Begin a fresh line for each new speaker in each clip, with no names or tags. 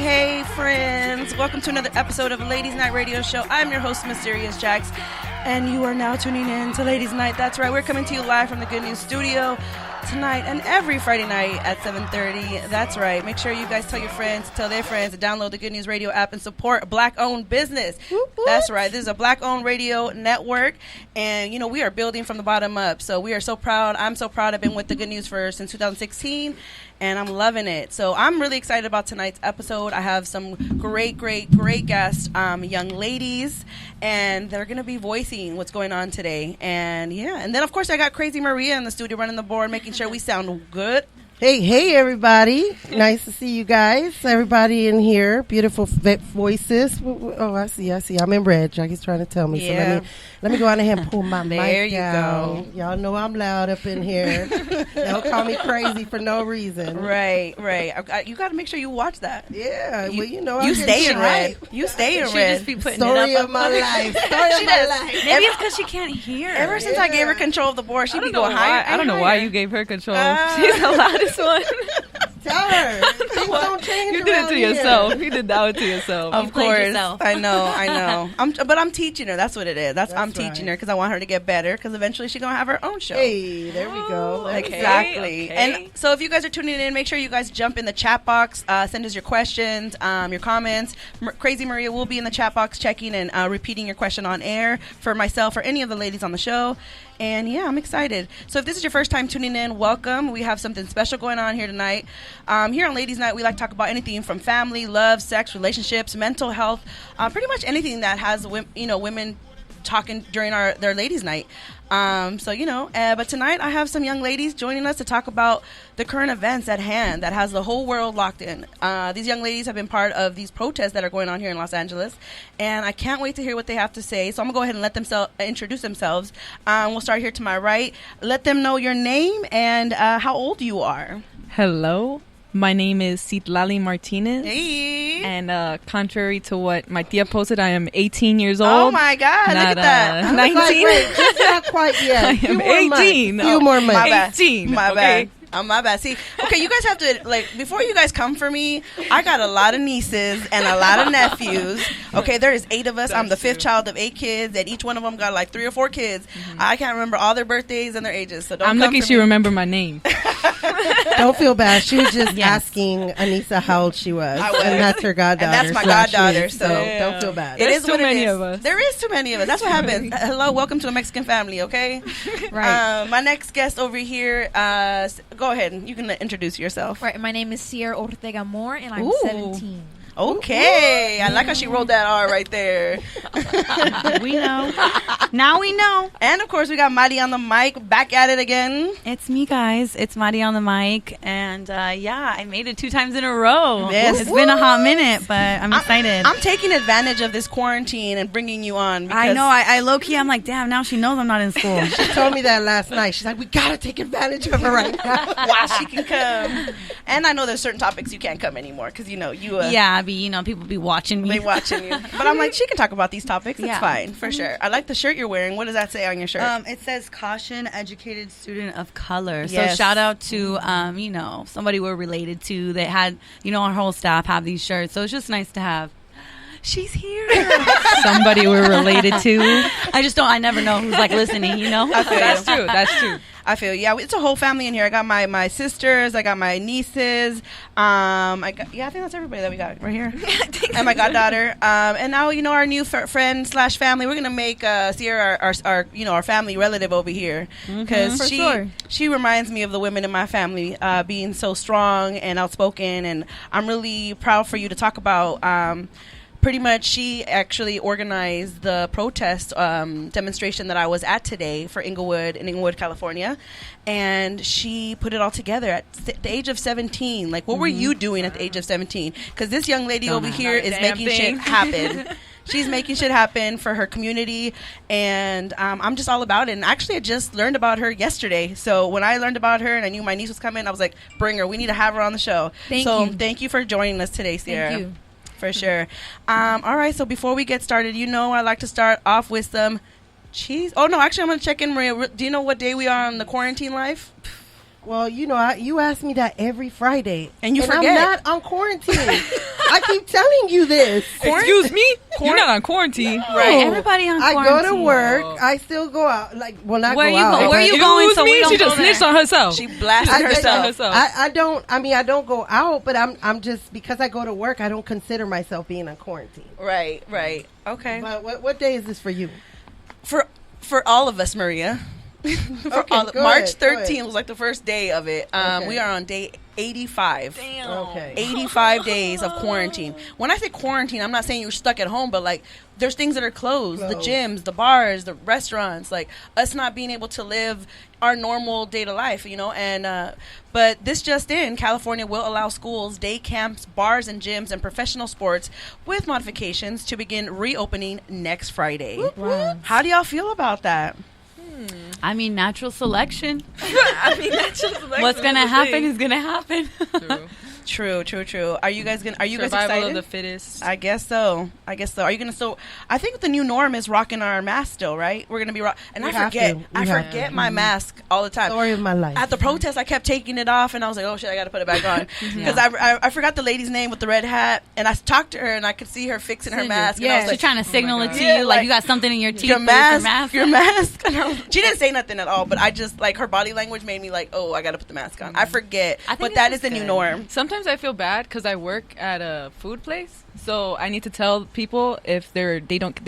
Hey, friends. Welcome to another episode of Ladies Night Radio Show. I'm your host, Mysterious Jax, and you are now tuning in to Ladies Night. That's right. We're coming to you live from the Good News Studio tonight and every Friday night at 7:30. That's right. Make sure you guys tell your friends, tell their friends to download the Good News Radio app and support a Black-owned business. Whoop, whoop. That's right. This is a Black-owned radio network, and, you know, we are building from the bottom up. So we are so proud. I'm so proud. I've been with the Good News since 2016. And I'm loving it. So I'm really excited about tonight's episode. I have some great guests, young ladies, and they're going to be voicing what's going on today. And yeah, and then of course I got Crazy Maria in the studio running the board, making sure we sound good.
Hey, everybody. Nice to see you guys. Everybody in here. Beautiful voices. Oh, I see. I'm in red. Jackie's trying to tell me.
Yeah.
So let me go on ahead and pull my mic
There you
down.
go.
Y'all know I'm loud up in here. Don't call me crazy for no reason.
Right. You got to make sure you watch that.
Yeah. Well, you know,
you
I'm
stay in red.
right.
You stay in
She
red.
just be putting
Story
it up.
of my life. Story of my life.
Maybe it's because she can't hear.
Ever since I gave her control of the board, she be going higher.
I don't know why you gave her control. She's the loudest one.
Tell her. Things don't change.
You did it
around
to
here.
yourself. You did that one to yourself.
Of
played
course,
yourself.
I know. But I'm teaching her. That's what it is. I'm teaching
right.
her because I want her to get better. Because eventually she's gonna have her own show.
Hey, there we go.
Okay.
Exactly.
Okay.
And so if you guys are tuning in, make sure you guys jump in the chat box. Send us your questions, your comments. Crazy Maria will be in the chat box checking and repeating your question on air for myself or any of the ladies on the show. And yeah, I'm excited. So if this is your first time tuning in, welcome. We have something special going on here tonight. Here on Ladies Night, we like to talk about anything from family, love, sex, relationships, mental health, pretty much anything that has women talking during their Ladies Night. But tonight I have some young ladies joining us to talk about the current events at hand that has the whole world locked in. These young ladies have been part of these protests that are going on here in Los Angeles, and I can't wait to hear what they have to say. So I'm going to go ahead and let them introduce themselves. We'll start here to my right. Let them know your name and how old you are.
Hello. My name is Citlali Martinez.
Hey.
And contrary to what my tia posted, I am 18 years old.
Oh, my God. Look at that.
19.
Wait, just not quite yet.
I am 18.
Few more months.
My bad.
18.
My
okay?
bad. My bad. See, okay, you guys have to, before you guys come for me, I got a lot of nieces and a lot of nephews. Okay, there is 8 of us. I'm the 5th child of 8 kids, and each one of them got 3 or 4 kids. Mm-hmm. I can't remember all their birthdays and their ages, so don't
I'm lucky she remembered my name.
Don't feel bad. She was just asking Anissa how old she was.
I was.
And that's her goddaughter.
And that's my
slash
goddaughter,
niece,
so
don't feel bad.
It is
too
what
many
it is.
of us.
There is too many of us. That's what happens. Hello, welcome to the Mexican family, okay?
Right.
My next guest over here, go ahead. You can introduce yourself.
Right, my name is Sierra Ortega Moore, and I'm 17.
Okay. I like how she rolled that R right there.
We know. Now we know.
And, of course, we got Madi on the mic, back at it again.
It's me, guys. It's Madi on the mic. And, I made it 2 times in a row.
Yes.
It's been a hot minute, but I'm excited.
I'm taking advantage of this quarantine and bringing you on. Because
I know. I low-key, I'm like, damn, now she knows I'm not in school.
She told me that last night. She's like, we got to take advantage of her right now.
while she can come. And I know there's certain topics you can't come anymore because, you
yeah, people be watching me.
They watching you. But I'm like, she can talk about these topics. It's
Yeah.
fine, for sure. I like the shirt you're wearing. What does that say on your shirt?
It says caution, educated student of color.
Yes.
So shout out to, somebody we're related to that had, our whole staff have these shirts. So it's just nice to have. She's here.
Somebody we're related to.
I never know who's listening,
I feel
That's
you.
true. That's true.
I feel, yeah, it's a whole family in here. I got my sisters, I got my nieces, I think that's everybody that we got right here, and my goddaughter, and now our new friend / family. We're gonna make Sierra our family relative over here because she reminds me of the women in my family being so strong and outspoken, and I'm really proud for you to talk about pretty much she actually organized the protest demonstration that I was at today for Inglewood, California. And she put it all together at the age of 17. Like, what were you doing at the age of 17? Because this young lady over here is making shit happen. She's making shit happen for her community, and I'm just all about it. And actually, I just learned about her yesterday. So when I learned about her and I knew my niece was coming, I was like, bring her. We need to have her on the show. Thank you for joining us today, Sierra.
Thank you.
For sure. All right, so before we get started, I like to start off with some cheese. Oh, no, actually, I'm going to check in, Maria. Do you know what day we are on the quarantine life?
Well, you ask me that every Friday.
And you forget.
I'm not on quarantine. I keep telling you this.
Excuse me? You're not on quarantine.
Right. Everybody on quarantine.
I go to work. I still go out. Not
where
go
you
out.
Go, where you going? So
she just snitched on herself.
She blasted herself.
I don't go out, but I'm just, because I go to work, I don't consider myself being on quarantine.
Right. Okay.
But what day is this for you?
For all of us, Maria. March 13th was like the first day of it. We are on day 85.
Damn.
Okay.
85 days of quarantine. When I say quarantine, I'm not saying you're stuck at home, but like there's things that are closed. The gyms, the bars, the restaurants, like us not being able to live our normal day to life, and but this just in, California will allow schools, day camps, bars and gyms and professional sports with modifications to begin reopening next Friday.
Wow.
How do y'all feel about that?
I mean, natural selection.
Natural selection.
What's gonna happen is gonna happen.
True.
True. Are you guys
Survival
excited?
of the fittest.
I guess so. Are you gonna? I think the new norm is rocking our mask still, right? We're gonna be and
We
I
have
forget.
to.
I
We have
forget
to.
my mask all the time.
Story of my life.
At the protest, I kept taking it off, and I was like, "Oh shit, I gotta put it back on," because I forgot the lady's name with the red hat, and I talked to her, and I could see her fixing her mask. And I was
She's
like,
trying to signal it to
Yeah,
you, like you got something in your teeth.
your
but
mask,
it's your mask.
She didn't say nothing at all, but I just like her body language made me like, "Oh, I gotta put the mask on." I forget,
I think
but that
this
is the
is
new
good.
norm.
Sometimes I feel bad because I work at a food place, so I need to tell people if they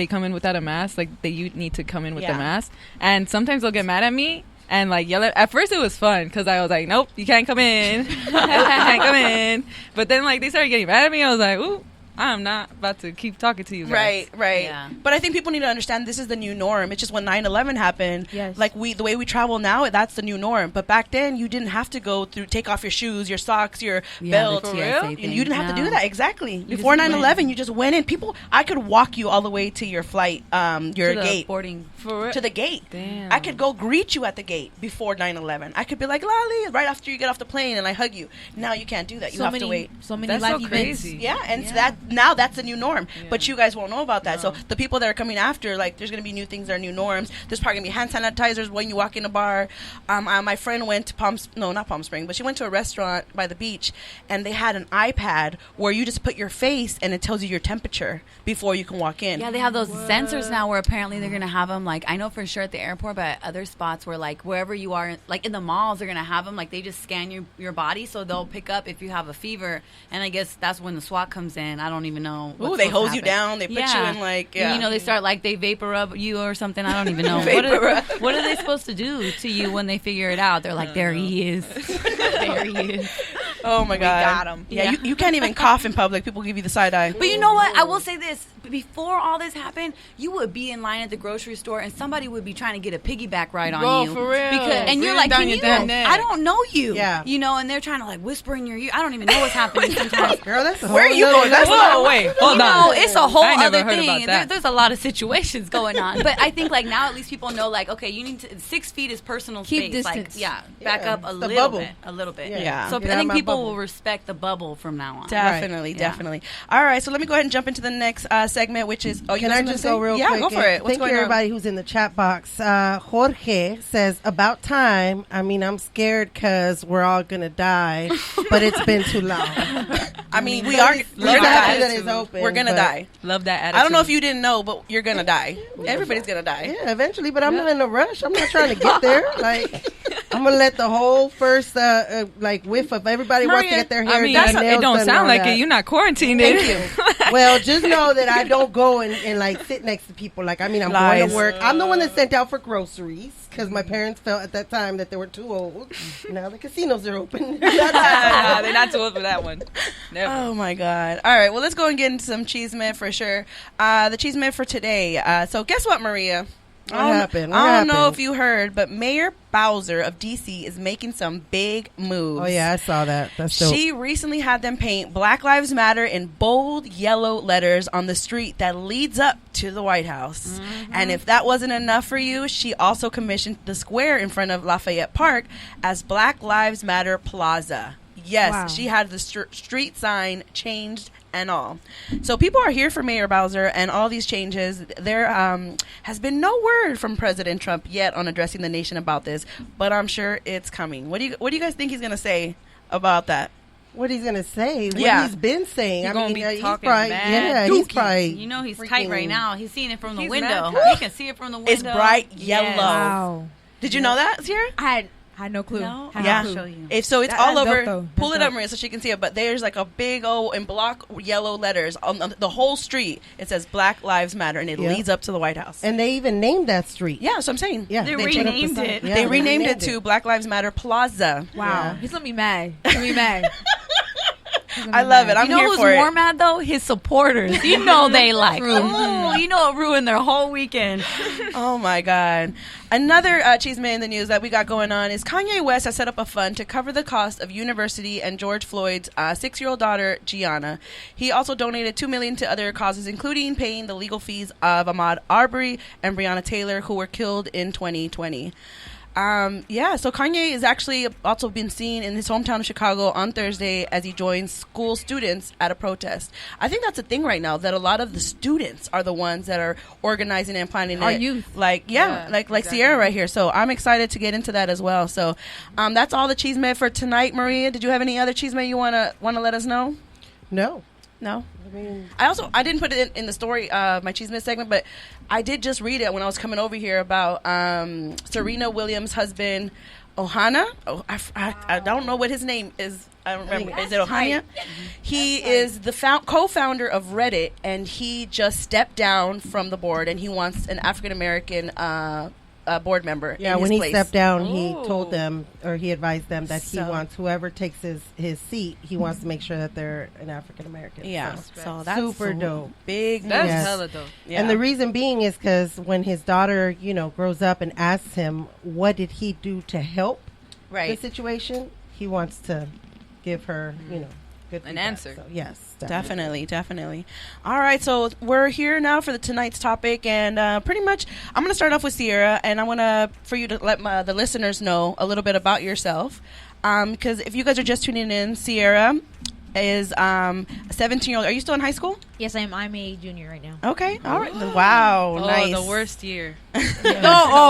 come in without a mask, like you need to come in with
Yeah.
a mask. And sometimes they'll get mad at me and like yell at first it was fun because I was like, nope, you can't come in. You can't come in. But then like they started getting mad at me. I was like, ooh, I'm not about to keep talking to you guys.
Right.
Yeah.
But I think people need to understand this is the new norm. It's just when 9/11 happened,
Yes.
like the way we travel now, that's the new norm. But back then, you didn't have to take off your shoes, your socks, your belt.
the
For
TSA
real?
thing.
You didn't have to
No.
do that. Exactly.
just
Before 9/11,
went.
you just went in. I could walk you all the way to your flight, your
To the
gate.
boarding.
For real?
To the gate.
Damn.
I could go greet you at the gate before 9/11. I could be like, Lolly, right after you get off the plane, and I hug you. Now you can't do that. You have to wait.
So many
That's
life
so
events.
crazy.
Yeah, and
Yeah.
so now that's the new norm. But you guys won't know about that.
No.
So the people that are coming after, like, there's gonna be new things that are new norms. There's probably gonna be hand sanitizers when you walk in a bar. My friend went to not Palm Spring, but she went to a restaurant by the beach, and they had an iPad where you just put your face and it tells you your temperature before you can walk in.
Yeah, they have those sensors now where apparently they're gonna have them. Like I know for sure at the airport, but at other spots where like wherever you are, like in the malls, they're gonna have them. Like they just scan your body, so they'll pick up if you have a fever. And I guess that's when the SWAT comes in. I don't even know.
Ooh,
what's
they
supposed to
hose you
happen.
down. They put you in like
And, they start like they vapor rub you or something. I don't even know. What are they supposed to do to you when they figure it out? They're like, there he is. There he is.
Oh my god,
got 'em.
Yeah, you can't even cough in public. People give you the side eye.
But you know what? I will say this. Before all this happened, you would be in line at the grocery store and somebody would be trying to get a piggyback ride on
Bro,
you.
for real.
And you're
Breathing
like,
down
can
your
you?
damn neck.
I don't know you.
Yeah.
And they're trying to like whisper in your ear. I don't even know what's happening sometimes.
Girl, that's a
Where
whole
are you
nother
going? That's
level.
Whoa, wait, hold
You know,
on.
it's a whole
I never
other
heard
thing.
about that.
There's a lot of situations going on. But I think like now at least people know like, okay, you need to 6 feet is personal
Keep
space.
distance.
Like, back
Yeah,
up
it's
a
the
little
bubble.
bit. A little bit.
Yeah.
So
Get
I
out
think
my
people
bubble.
will respect the bubble from now on.
Definitely,
Yeah.
definitely. All right, so let me go ahead and jump into the next segment, which is. Oh, you
Can
guys
I
gonna
just
say?
go real
yeah,
quick?
go for it. What's
Thank
going
you,
on?
everybody who's in the chat box. Jorge says, about time. I mean, I'm scared because we're all going to die, but it's been too long.
I mean, we are.
We're
We're gonna
happy
die.
that it's open.
We're gonna
but-
die.
Love that attitude.
I don't know if you didn't know, but you're gonna die. Everybody's gonna die.
Yeah, eventually, but I'm not in a rush. I'm not trying to get there. Like, I'm going to let the whole first, whiff of everybody wants to
Maria,
get their hair
I mean,
done,
it
nails
don't
done,
sound
all
like
that.
it. You're not quarantined.
Thank you.
Well, just know that I don't go and like sit next to people. Like, I mean, I'm going
Lies.
to work. I'm the one that sent out for groceries because my parents felt at that time that they were too old. Now the casinos are open.
Nah, they're not too old for that one. Never.
Oh my God! All right, well, let's go and get into some cheese myth for sure. The cheese myth for today. So, guess what, Maria?
What happened?
I don't know if you heard, but Mayor Bowser of DC is making some big moves.
Oh yeah, I saw that. That's dope.
She recently had them paint Black Lives Matter in bold yellow letters on the street that leads up to the White House. And if that wasn't enough for you, she also commissioned the square in front of Lafayette Park as Black Lives Matter Plaza. Yes,
Wow.
she had the street sign changed and all. So people are here for Mayor Bowser and all these changes. There has been no word from President Trump yet on addressing the nation about this, but I'm sure it's coming. What do you guys think he's going to say about that?
What he's gonna say? What
Yeah.
he's been saying?
He's
I
gonna
mean,
be
he's
talking
probably,
mad
yeah, he's
Dookie.
probably.
You know he's tight right
freaking-
now. He's seeing it from the
He's
window.
mad.
He can see it from the window.
It's bright yellow.
Yes.
Wow.
Did you know that, Sierra?
I had no clue.
No?
Had
Yeah.
I'll
no
show
clue.
you.
So it's
That-
all
that's
over.
dope, though.
Pull
That's
it up,
dope.
Maria, so she can see it. But there's like a big old in block yellow letters on the whole street. It says Black Lives Matter, and it
Yeah.
leads up to the White House.
And they even named that street.
Yeah, so I'm saying.
Yeah,
They
put up the
renamed
sign.
it.
Yeah,
They renamed it
it
to Black Lives Matter Plaza.
Wow.
Yeah.
He's gonna be mad. He's gonna be mad. He's gonna
I
be
love
mad.
it. I'm
You know
here
who's
for
more
it.
mad though? His supporters. You know they like.
True.
Oh, you know it ruined their whole weekend.
Oh my God. Another chisme in the news that we got going on is Kanye West has set up a fund to cover the cost of University and George Floyd's 6-year-old daughter, Gianna. He also donated $2 million to other causes, including paying the legal fees of Ahmaud Arbery and Breonna Taylor, who were killed in 2020. So Kanye is actually also been seen in his hometown of Chicago on Thursday as he joins school students at a protest. I think that's a thing right now, that a lot of the students are the ones that are organizing and planning
Our
it.
youth.
Like
exactly.
Sierra right here. So I'm excited to get into that as well. So that's all the chisme for tonight. Maria, did you have any other chisme you wanna let us know?
No,
No.
I mean,
I didn't put it in the story, my chisme segment, but I did just read it when I was coming over here about Serena Williams' husband, Ohana. Oh, I don't know what his name is. I don't remember. Is it Ohana? He is the co-founder of Reddit, and he just stepped down from the board, and he wants an African American board member.
yeah.
in
When
his
he
place.
stepped down, he
Oh.
told them, or he advised them that he
So-
wants whoever takes his seat, he wants to make sure that they're an African American.
Yeah,
So,
so that's
super dope.
big.
That's
Yes.
hella dope.
Yeah.
And the reason being is because when his daughter, grows up and asks him, what did he do to help the
right.
situation, he wants to give her, good
An
feedback.
answer.
So, yes,
Definitely. All right, so we're here now for tonight's topic, and pretty much I'm going to start off with Sierra, and I want for you to let the listeners know a little bit about yourself, because if you guys are just tuning in, Sierra is a 17-year-old. Are you still in high school?
Yes, I am. I'm a junior right now.
Okay, all right. Wow,
Oh,
nice.
the worst year.
Oh.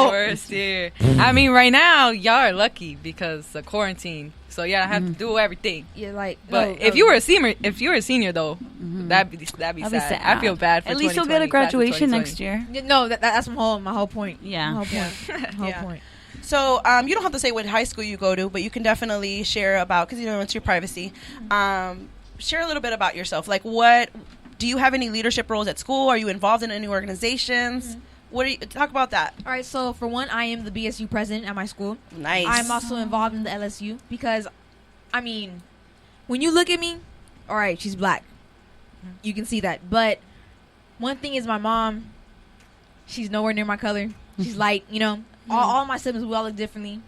The worst year. I mean, right now, y'all are lucky because of quarantine. So, yeah, I have to do everything.
Yeah, like.
But if you were a senior though, that'd be sad. I feel bad for
At least you'll get a
2020,
graduation
class of
next year.
No, that's my whole point.
Yeah.
My whole point. My
Yeah.
whole point.
So you don't have to say what high school you go to, but you can definitely share about, because it's your privacy. Share a little bit about yourself. Like, do you have any leadership roles at school? Are you involved in any organizations? Talk about that.
All right, so for one, I am the BSU president at my school.
Nice.
I'm also involved in the LSU because, I mean, when you look at me, all right, she's black. You can see that. But one thing is my mom, she's nowhere near my color. She's light, All my siblings, we all look differently.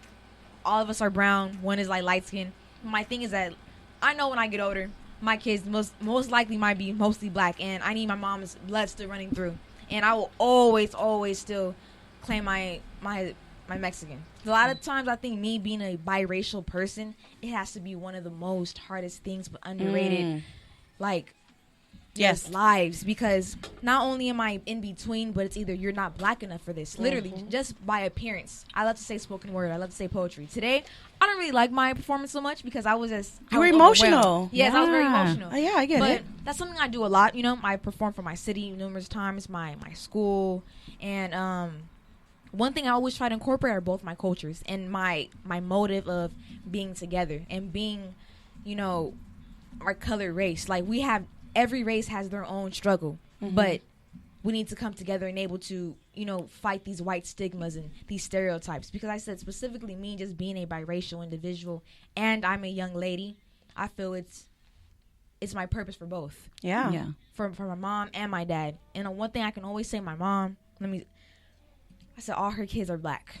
All of us are brown. One is like light skin. My thing is that I know when I get older, my kids most likely might be mostly black, and I need my mom's blood still running through. And I will always still claim my Mexican. A lot of times I think me being a biracial person, it has to be one of the most hardest things, but underrated, like,
Yes.
lives, because not only am I in between, but it's either you're not black enough for this. Literally, just by appearance. I love to say spoken word. I love to say poetry. Today, I don't really like my performance so much because I was
You were
I was
emotional.
overwhelmed. Yes, I was very
Yeah.
emotional.
Oh, yeah, I get
but
it.
that's something I do a lot. I perform for my city numerous times, my school, and one thing I always try to incorporate are both my cultures and my motive of being together and being, our color race. Like, we have every race has their own struggle, but we need to come together and able to, fight these white stigmas and these stereotypes. Because I said specifically me just being a biracial individual and I'm a young lady, I feel it's my purpose for both.
Yeah.
Yeah.
For my mom and my dad. And one thing I can always say, my mom, I said all her kids are black.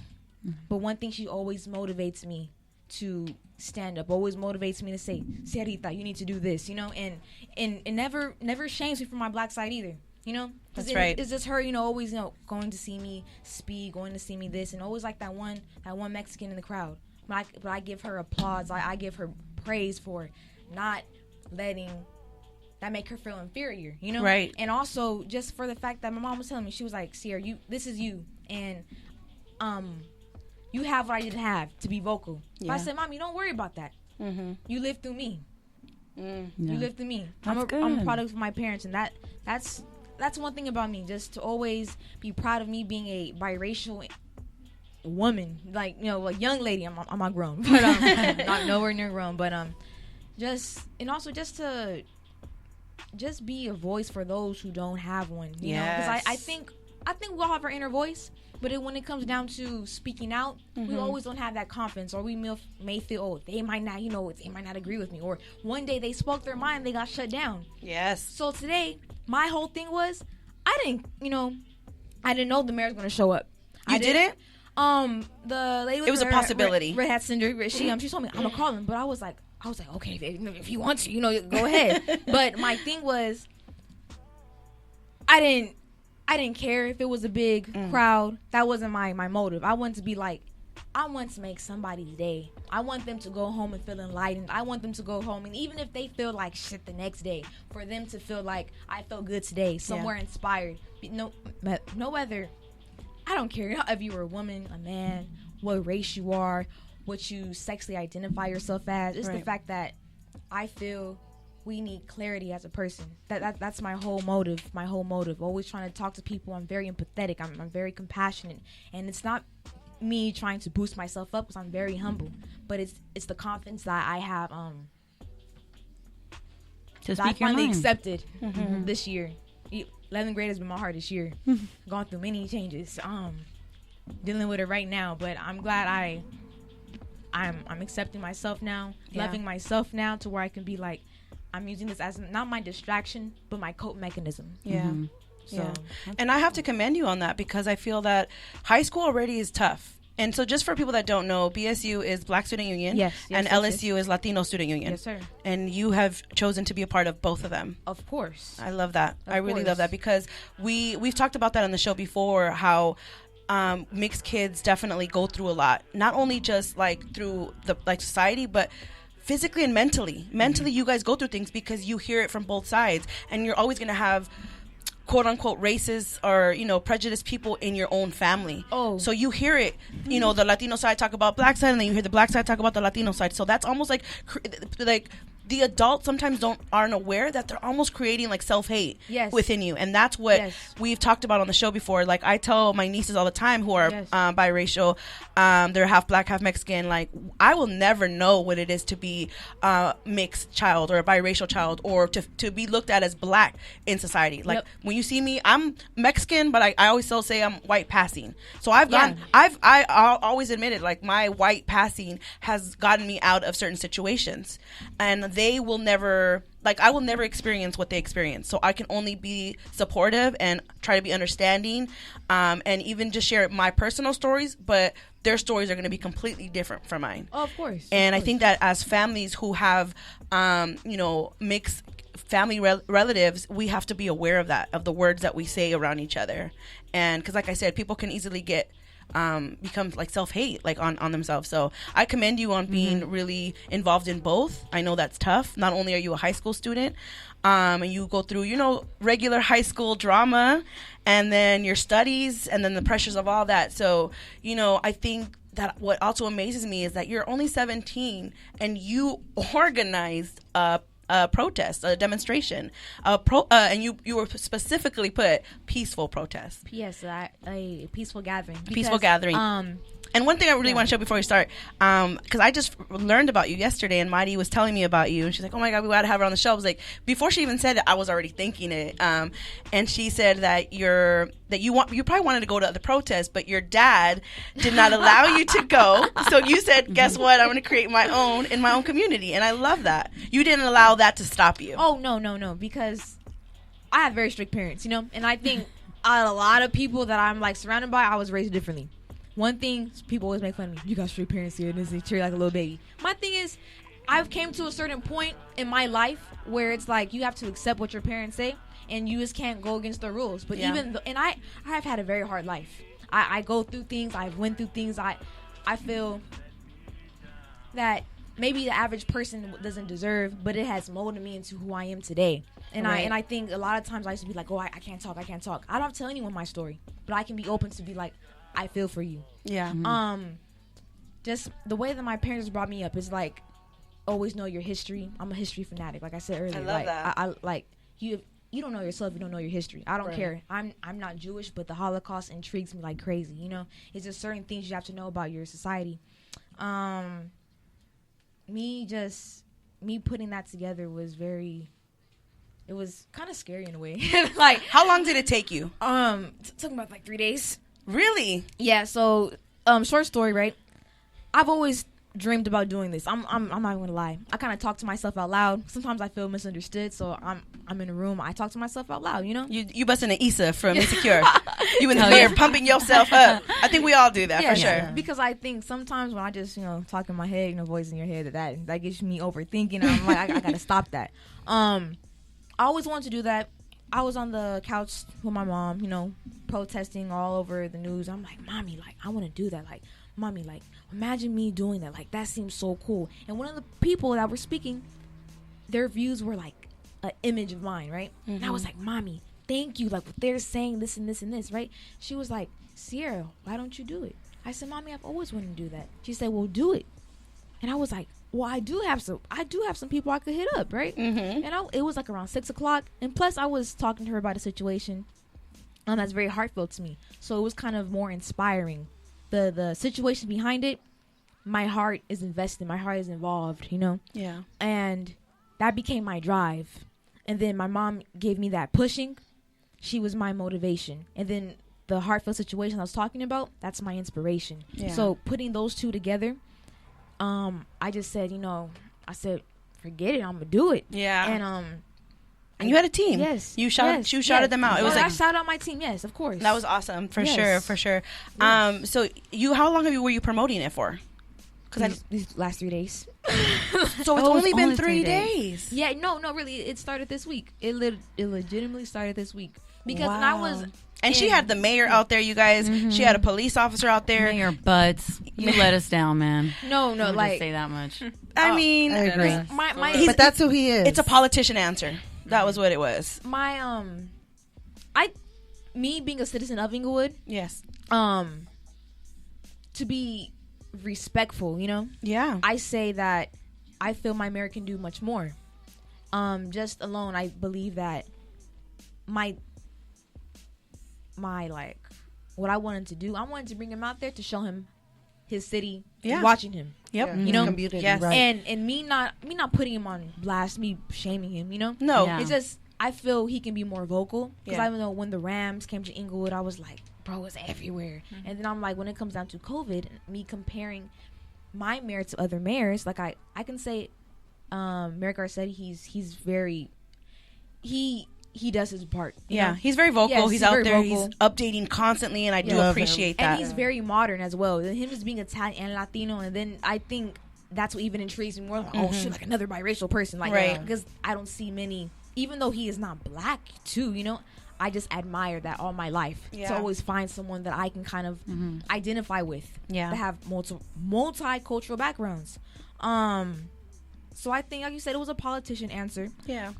But one thing she always motivates me to stand up, always motivates me to say, Ciarita, you need to do this, and never shames me for my black side either.
That's right.
It's just her, always, going to see me speak, going to see me this, and always like that one Mexican in the crowd. But I give her applause. I give her praise for not letting that make her feel inferior,
Right.
And also just for the fact that my mom was telling me, she was like, Sierra, this is you, and you have what I didn't have to be vocal.
Yeah.
But I said, Mom, you don't worry about that. You live through me.
Yeah.
You live through me.
That's
I'm a
good.
product of my parents, and that's one thing about me, just to always be proud of me being a biracial woman, like a young lady. I'm not grown, but not nowhere near grown, but just to be a voice for those who don't have one. You know, because I think we all have our inner voice, but when it comes down to speaking out, we always don't have that confidence, or we may feel, they might not, they might not agree with me, or one day they spoke their mind, they got shut down.
Yes.
So today, my whole thing was, I didn't know the mayor's going to show up.
You didn't?
The lady,
It was a possibility.
Red Hat Cinder, she told me I'm gonna call him, but I was like, okay, if you want to, go ahead. But my thing was, I didn't care if it was a big crowd. That wasn't my motive. I wanted to be like, I want to make somebody's day. I want them to go home and feel enlightened. I want them to go home, and even if they feel like shit the next day, for them to feel like I felt good today, somewhere inspired. No other. I don't care if you were a woman, a man, what race you are, what you sexually identify yourself as. It's the fact that I feel we need clarity as a person. That's my whole motive. Always trying to talk to people. I'm very empathetic. I'm very compassionate, and it's not me trying to boost myself up because I'm very humble. But it's the confidence that I have.
To
that I
speak your
finally
mind.
accepted this year. 11th grade has been my hardest year. Gone through many changes. Dealing with it right now, but I'm glad I'm accepting myself now, loving myself now, to where I can be like, I'm using this as not my distraction, but my cope mechanism.
Yeah.
So,
Yeah. And I have to commend you on that, because I feel that high school already is tough. And so just for people that don't know, BSU is Black Student Union, and LSU is Latino Student Union.
Yes, sir.
And you have chosen to be a part of both of them.
Of course.
I love that. I really
course.
love that, because we've talked about that on the show before, how mixed kids definitely go through a lot, not only just like through the society, but physically and mentally. Mentally, you guys go through things because you hear it from both sides, and you're always going to have quote unquote racist or prejudiced people in your own family. So you hear it, the Latino side talk about black side, and then you hear the black side talk about the Latino side. So that's almost like the adults sometimes aren't aware that they're almost creating like self-hate within you, and that's what we've talked about on the show before. Like, I tell my nieces all the time who are biracial, they're half black, half Mexican, like, I will never know what it is to be a mixed child or a biracial child, or to be looked at as black in society. Like, when you see me, I'm Mexican, but I always still say I'm white passing. So I always admitted, like, my white passing has gotten me out of certain situations, and they will never, like, I will never experience what they experience. So I can only be supportive and try to be understanding, and even just share my personal stories, but their stories are going to be completely different from mine.
Oh, of course.
And I think that as families who have, mixed family relatives, we have to be aware of that, of the words that we say around each other. And because, like I said, people can easily get become like self-hate, like on themselves. So I commend you on being really involved in both. I know that's tough. Not only are you a high school student, and you go through regular high school drama, and then your studies, and then the pressures of all that. So I think that what also amazes me is that you're only 17 and you organized a protest, a demonstration, and you were specifically put peaceful protest.
Yes, a peaceful gathering.
Peaceful gathering. And one thing I really want to show before we start, because I just learned about you yesterday, and Mighty was telling me about you, and she's like, "Oh my God, we got to have her on the show." I was like, before she even said it, I was already thinking it. And she said that you probably wanted to go to the protest, but your dad did not allow you to go. So you said, "Guess what? I'm going to create my own in my own community," and I love that. You didn't allow that to stop you.
Oh no, because I have very strict parents, and I think a lot of people that I'm like surrounded by, I was raised differently. One thing people always make fun of me: you got strict parents here, and they treat you like a little baby. My thing is, I've came to a certain point in my life where it's like you have to accept what your parents say, and you just can't go against the rules. But I have had a very hard life. I go through things. I've went through things. I feel that maybe the average person doesn't deserve, but it has molded me into who I am today. And I think a lot of times I used to be like, oh, I can't talk. I don't tell anyone my story, but I can be open to be like, I feel for you.
Yeah.
Just the way that my parents brought me up is like, always know your history. I'm a history fanatic, like I said earlier.
I love that.
I like you. You don't know yourself, you don't know your history. I don't care. I'm not Jewish, but the Holocaust intrigues me like crazy. It's just certain things you have to know about your society. Me putting that together was it was kind of scary in a way. Like,
how long did it take you?
It took about like 3 days.
Really?
Yeah. So, short story, right? I've always dreamed about doing this. I'm not even gonna lie. I kind of talk to myself out loud. Sometimes I feel misunderstood, so I'm in a room. I talk to myself out loud.
You busting an Issa from Insecure. You in the mirror pumping yourself up. I think we all do that for sure.
Because I think sometimes when I just talk in my head, voice in your head, that gets me overthinking. And I'm like, I gotta stop that. I always wanted to do that. I was on the couch with my mom, protesting all over the news. I'm like, Mommy, like, I want to do that. Like, Mommy, like, imagine me doing that. Like, that seems so cool. And one of the people that were speaking, their views were like an image of mine, right? Mm-hmm. And I was like, Mommy, thank you. Like, they're saying this and this and this, right? She was like, Sierra, why don't you do it? I said, Mommy, I've always wanted to do that. She said, well, do it. And I was like, well, I do have some people I could hit up, right? Mm-hmm. And it was like around 6:00, and plus I was talking to her about a situation that's very heartfelt to me, so it was kind of more inspiring. The situation behind it, my heart is invested, my heart is involved,
Yeah.
And that became my drive. And then my mom gave me that pushing. She was my motivation. And then the heartfelt situation I was talking about, that's my inspiration. Yeah. So putting those two together, I just said, forget it, I'm gonna do it.
Yeah. And you had a team.
Yes.
You shouted them out. It was
I shout out my team. Yes, of course.
That was awesome. For sure. Yes. So how long were you promoting it for?
These last 3 days.
So it's only been 3 days.
Yeah. No, really. It started this week. It legitimately started this week. Because I was...
And she had the mayor out there, you guys. Mm-hmm. She had a police officer out there.
Mayor Butts, you let us down, man.
No,
like just say that much.
I mean,
I agree.
But
that's who he is.
It's a politician answer. That was what it was.
Me being a citizen of Inglewood.
Yes.
To be respectful,
Yeah.
I say that I feel my mayor can do much more. Just alone, I believe that my like what I wanted to do, I wanted to bring him out there to show him his city, watching him.
Yep.
Yeah.
Yes.
Right.
And me not putting him on blast, me shaming him,
No.
Yeah.
It's just I feel he can be more vocal, because
Yeah.
I know when the Rams came to Inglewood, I was like, bro, it's everywhere. Mm-hmm. And then I'm like, when it comes down to COVID, me comparing my mayor to other mayors, like I can say Mayor Garcetti, he's very he does his part.
Yeah, he's very vocal.
Yes,
he's out
very
there.
vocal.
He's updating constantly, and I do appreciate that.
And he's very modern as well. And him as being Italian and Latino, and then I think that's what even intrigues me more. Like, oh shit, like another biracial person, like,
right?
Because I don't see many, even though he is not black too. I just admire that all my life to always find someone that I can kind of identify with.
Yeah,
that have multicultural backgrounds. So I think, like you said, it was a politician answer.
Yeah.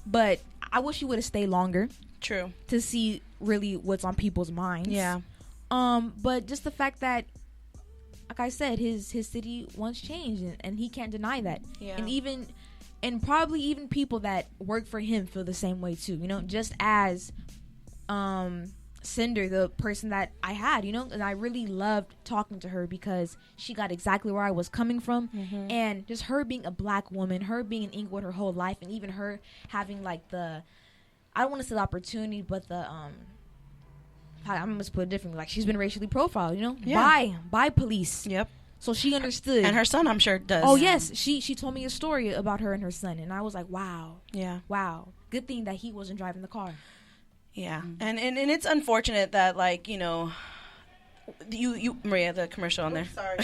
But I wish he would have stayed longer.
True.
To see really what's on people's minds.
Yeah.
But just the fact that, like I said, his city once changed, and he can't deny that. Yeah. And probably even people that work for him feel the same way too. Just as Cinder, the person that I had, you know, and I really loved talking to her because she got exactly where I was coming from. And just her being a black woman, her being in Inglewood her whole life, and even her having like the, I don't want to say the opportunity, but the I'm gonna put it differently, like she's been racially profiled, you know, by police.
Yep.
So she understood.
And her son, I'm sure, does.
Oh yes, she told me a story about her and her son, and I was like, wow,
Yeah.
wow, good thing that he wasn't driving the car.
Yeah. And it's unfortunate that, like, you know, you Maria, the commercial on there.
Sorry.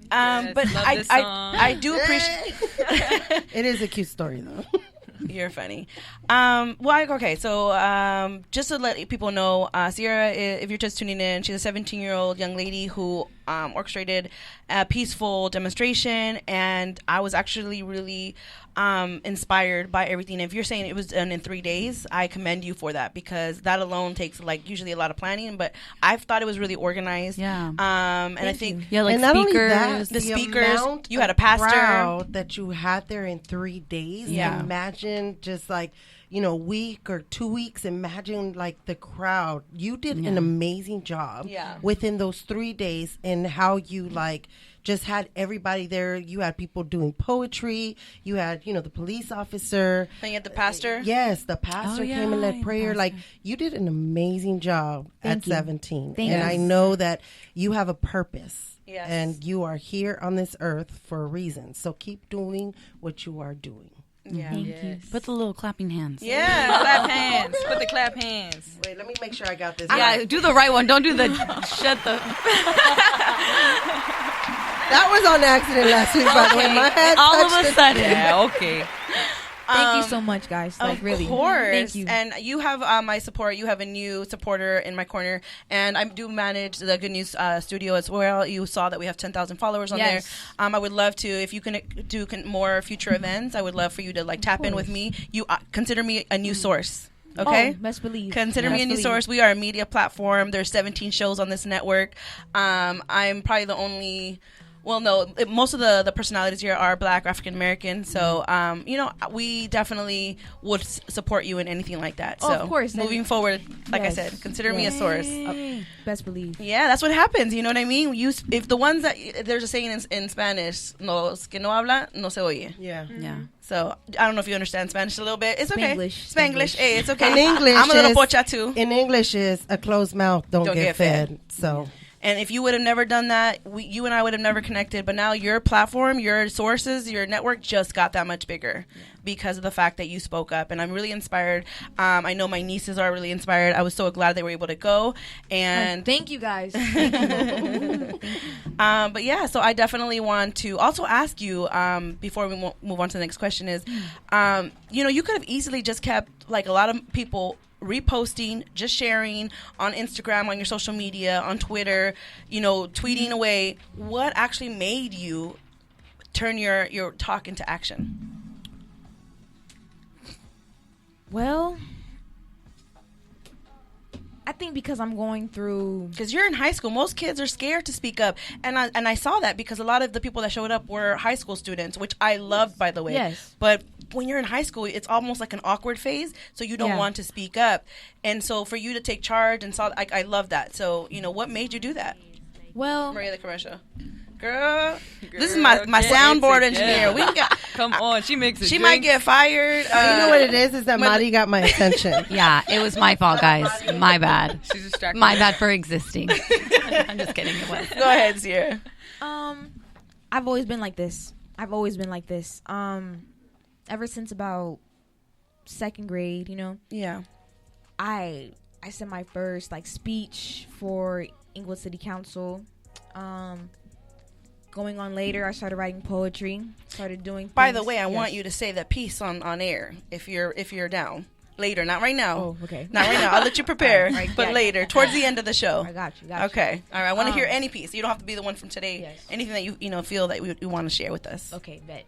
But
love this song.
I do appreciate.
It is a cute story though.
You're funny. Okay. So, just to let people know, Sierra, if you're just tuning in, she's a 17-year-old young lady who orchestrated a peaceful demonstration, and I was actually really inspired by everything. If you're saying it was done in 3 days, I commend you for that, because that alone takes like usually a lot of planning. But I thought it was really organized.
Yeah.
And I think
Yeah, like
and not only
speakers.
that,
The speakers,
amount
you had a
of
pastor.
crowd that you had there in 3 days.
Yeah.
Imagine just like, you know, a week or 2 weeks. Imagine like the crowd. You did an amazing job within those 3 days, and how you like just had everybody there. You had people doing poetry. You had, you know, the police officer.
And you had the pastor.
Yes, the pastor
Oh,
came and
yeah,
led prayer.
pastor.
Like, you did an amazing job
Thank
at
you.
17.
Thank
and
you.
I know that you have a purpose.
Yes.
And you are here on this earth for a reason. So keep doing what you are doing.
Yeah.
Thank you.
Put the little clapping hands.
Yeah.
Clap hands. Put the clap hands.
Wait, let me make sure I got this
Yeah,
right.
do the right one. Don't do the shut the.
That was on accident last week, by the way. My head
All of
touched
a
the-
sudden.
Yeah, okay.
Thank you so much, guys. Like,
Of
really.
course.
Thank you.
And you have my support. You have a new supporter in my corner. And I do manage the Good News studio as well. You saw that we have 10,000 followers on
Yes.
there. I would love to, if you can do more future events, I would love for you to like tap in with me. You consider me a new source. Okay?
Oh, best believe.
Consider me a
Best
new
believe.
source. We are a media platform. There's 17 shows on this network. I'm probably the only. Well, no, most of the personalities here are Black, African American. So, you know, we definitely would support you in anything like that.
Oh,
So,
of course.
moving forward, like I
Yes.
said, consider me a source.
Best believe.
Yeah, that's what happens. You know what I mean? If the ones that there's a saying in Spanish, los que no habla no se oye.
Yeah.
Yeah.
So I don't know if you understand Spanish a little bit. It's okay.
Spanglish.
Spanglish. Hey, it's okay.
In English,
I'm a little
is-
pocha too.
In English is a closed mouth don't get fed. So
And if you would have never done that, you and I would have never connected. But now your platform, your sources, your network just got that much bigger because of the fact that you spoke up. And I'm really inspired. I know my nieces are really inspired. I was so glad they were able to go. And
Thank you, guys.
but yeah, so I definitely want to also ask you before we move on to the next question is, you know, you could have easily just kept like a lot of people reposting, just sharing on Instagram, on your social media, on Twitter, you know, tweeting away. What actually made you turn your talk into action?
Well, I think because I'm going through.
Because you're in high school, most kids are scared to speak up, and I saw that because a lot of the people that showed up were high school students, which I loved, by the way.
Yes.
But when you're in high school, it's almost like an awkward phase, so you don't
Yeah.
want to speak up, and so for you to take charge and saw, I love that. So you know, what made you do that,
Well,
Maria the commercial? Girl, this is my
get
soundboard
it
engineer. We can get.
Come on, she makes it.
She might get fired.
you know what it is that
my-
Madi got my attention.
Yeah, it was my fault, guys. My bad.
She's distracted.
My bad for existing. I'm just kidding. It was.
Go ahead, Sierra.
I've always been like this. Ever since about second grade, you know,
Yeah.
I said my first like speech for Inglewood City Council. Going on later, I started writing poetry. Started doing.
By the
things-
way, I
yes.
want you to say that piece on air if you're down. Later, not right now.
Oh, okay.
Not right now. I'll let you prepare,
Right,
but
yeah.
later, towards the end of the show.
I got you.
Okay. All right. I want to hear
Um,
any piece. You don't have to be the one from today.
Yes.
Anything that you feel that you want to share with us.
Okay, bet.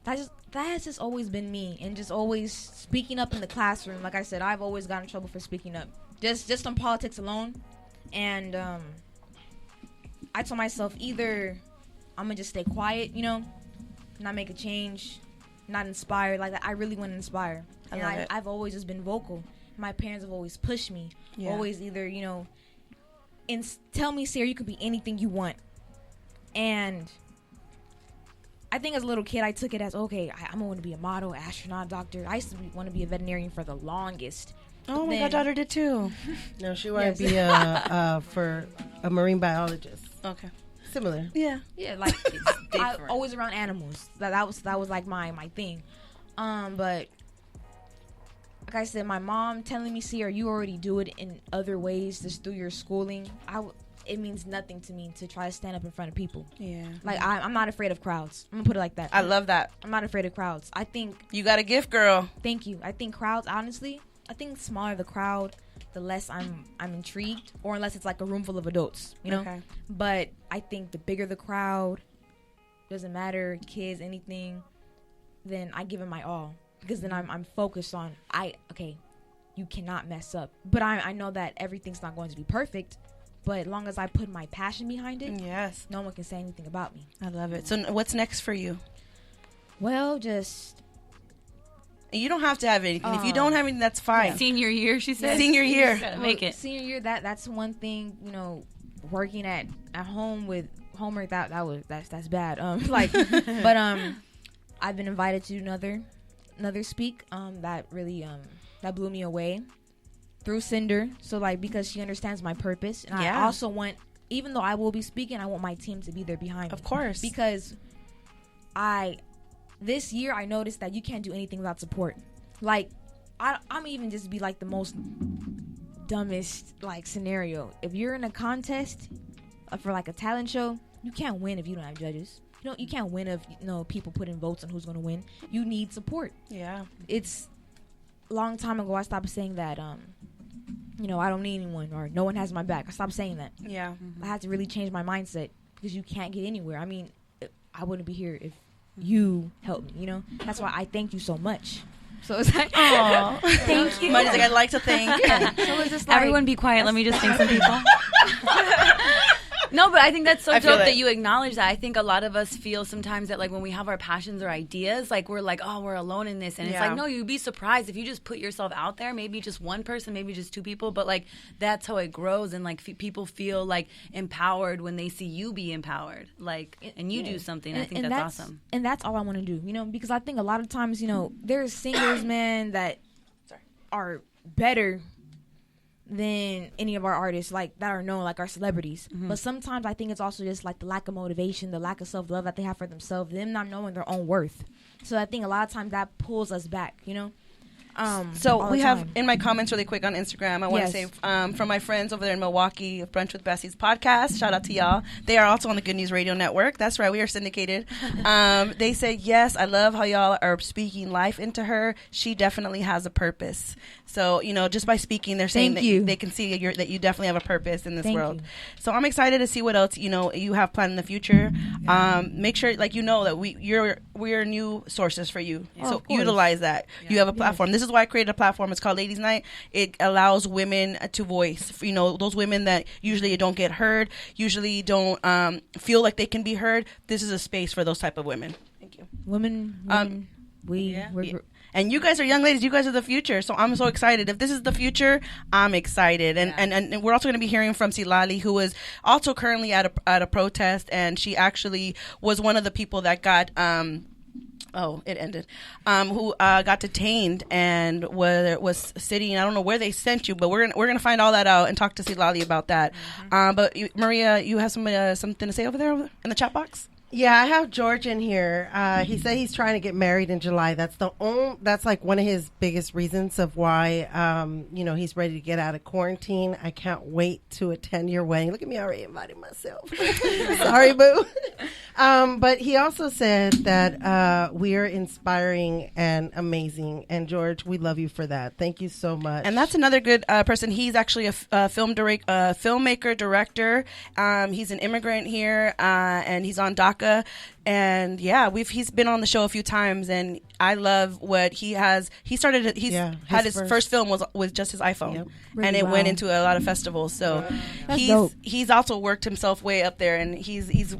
That has just always been me, and just always speaking up in the classroom. Like I said, I've always gotten in trouble for speaking up, just on politics alone. And I told myself, either I'm gonna just stay quiet, you know, not make a change, not inspire. Like I really want to inspire,
I
and
love it.
I've always just been vocal. my parents have always pushed me.
Yeah.
Always either, tell me, Sarah, you can be anything you want. And I think as a little kid, I took it as, okay, I'm going to be a model, astronaut, doctor. I used to want to be a veterinarian for the longest.
Oh, my goddaughter did too.
No, she wanted to be for a marine biologist.
Okay.
Similar.
Yeah.
Yeah, like I always around animals. That was like my thing. But like I said, my mom telling me, Sierra, you already do it in other ways just through your schooling. It means nothing to me to try to stand up in front of people.
Yeah.
Like I'm not afraid of crowds. I'm gonna put it like that.
I love that.
I'm not afraid of crowds. I think
you got a gift, girl.
Thank you. I think crowds, honestly, I think the smaller the crowd, the less I'm intrigued, or unless it's like a room full of adults,
Okay.
But I think the bigger the crowd, doesn't matter, kids, anything, then I give it my all, because then I'm focused on you cannot mess up. But I know that everything's not going to be perfect, but as long as I put my passion behind it,
yes,
no one can say anything about me.
I love it. So what's next for you?
Well, just
you don't have to have anything. If you don't have anything, that's fine.
Senior year, she said.
Senior year.
Make it.
Senior year, that's one thing, working at home with homework, that's bad. But I've been invited to another speak that really that blew me away through Cinder. So because she understands my purpose, and I also want, even though I will be speaking, I want my team to be there behind me.
Of course.
Because this year I noticed that you can't do anything without support. I'm even just be the most dumbest scenario. If you're in a contest for a talent show, you can't win if you don't have judges. You can't win if people put in votes on who's going to win. You need support.
Yeah.
It's a long time ago I stopped saying that I don't need anyone, or no one has my back. I stopped saying that.
Yeah.
I had to really change my mindset, because you can't get anywhere. I mean, I wouldn't be here if you helped me, That's why I thank you so much. So it's like,
oh,
thank you.
Money's I'd like to thank.
So it's just
Everyone be quiet. Let me just thank some people. No, but I think that's so dope that you acknowledge that. I think a lot of us feel sometimes that when we have our passions or ideas, we're we're alone in this. And it's no, you'd be surprised if you just put yourself out there, maybe just one person, maybe just two people, but that's how it grows. And people feel empowered when they see you be empowered, and you do something. I think that's awesome.
And that's all I want to do, because I think a lot of times, there's singers, man, that are better than any of our artists that are known, our celebrities. Mm-hmm. But sometimes I think it's also just the lack of motivation, the lack of self-love that they have for themselves, them not knowing their own worth. So I think a lot of times that pulls us back,
So we have in my comments really quick on Instagram, I want to say from my friends over there in Milwaukee, Brunch with Bessie's podcast, shout out to y'all. They are also on the Good News Radio Network. That's right, we are syndicated. They say, yes, I love how y'all are speaking life into her. She definitely has a purpose. So, just by speaking, they're saying they can see that you definitely have a purpose in this world. So I'm excited to see what else, you have planned in the future. Make sure, that we're new sources for you. So utilize that. Yeah. You have a platform. This is why I created a platform. It's called Ladies Night. It allows women to voice. Those women that usually don't get heard, usually don't feel like they can be heard. This is a space for those type of women. Thank you.
Women,
and you guys are young ladies. You guys are the future. So I'm so excited. If this is the future, I'm excited. And we're also going to be hearing from Silali, who is also currently at a protest, and she actually was one of the people that got it ended. Who got detained and was sitting. I don't know where they sent you, but we're gonna find all that out and talk to Silali about that. Mm-hmm. But Maria, you have something to say over there in the chat box?
Yeah, I have George in here. He said he's trying to get married in July. That's one of his biggest reasons of why he's ready to get out of quarantine. I can't wait to attend your wedding. Look at me, already inviting myself. Sorry, boo. But he also said that we are inspiring and amazing. And George, we love you for that. Thank you so much.
And that's another good person. He's actually a filmmaker, director. He's an immigrant here, and he's on DACA. And he's been on the show a few times, and I love what he has. His first film was with just his iPhone,
yep.
And it went into a lot of festivals. So he's also worked himself way up there, and he's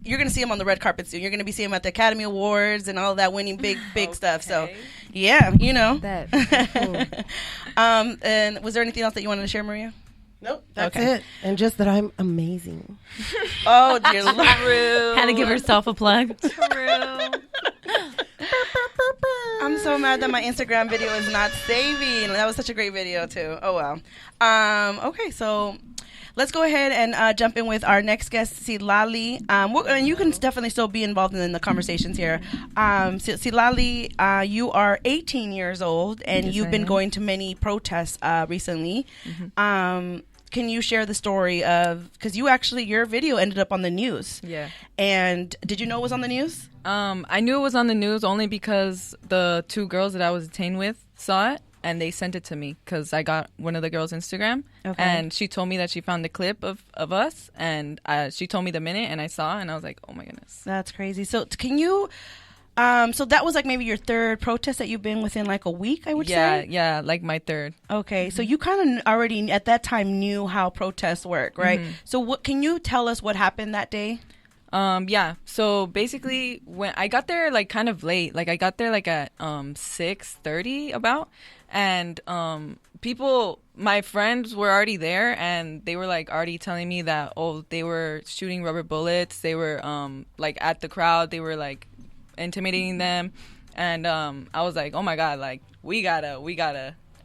you're gonna see him on the red carpet soon. You're gonna be seeing him at the Academy Awards and all of that, winning big stuff. So Yeah, you know.
That. Cool.
And was there anything else that you wanted to share, Maria?
Nope, that's
Okay.
it. And just that I'm amazing.
Oh, dear Lord.
Had to give herself a plug.
I'm so mad that my Instagram video is not saving. That was such a great video, too. Oh, well. Okay, so let's go ahead and jump in with our next guest, Silali. And you can definitely still be involved in the conversations here. Silali, you are 18 years old, and
Yes,
you've
I
been
am.
going to many protests recently. Can you share the story of, because your video ended up on the news.
Yeah.
And did you know it was on the news?
I knew it was on the news only because the 2 girls that I was detained with saw it, and they sent it to me because I got one of the girls' Instagram.
Okay.
And she told me that she found the clip of us, and she told me the minute, and I saw it, and I was like, oh my goodness.
That's crazy. So can you, so that was like maybe your 3rd protest that you've been within like a week, I would say?
Yeah, like my 3rd.
Okay, so you kind of already at that time knew how protests work, right? So what can you tell us what happened that day?
Yeah. So basically, when I got there, like kind of late, like I got there like at 6:30 about, and my friends were already there, and they were like already telling me that they were shooting rubber bullets, they were like at the crowd, they were like intimidating them, and I was like, oh my god, like we gotta,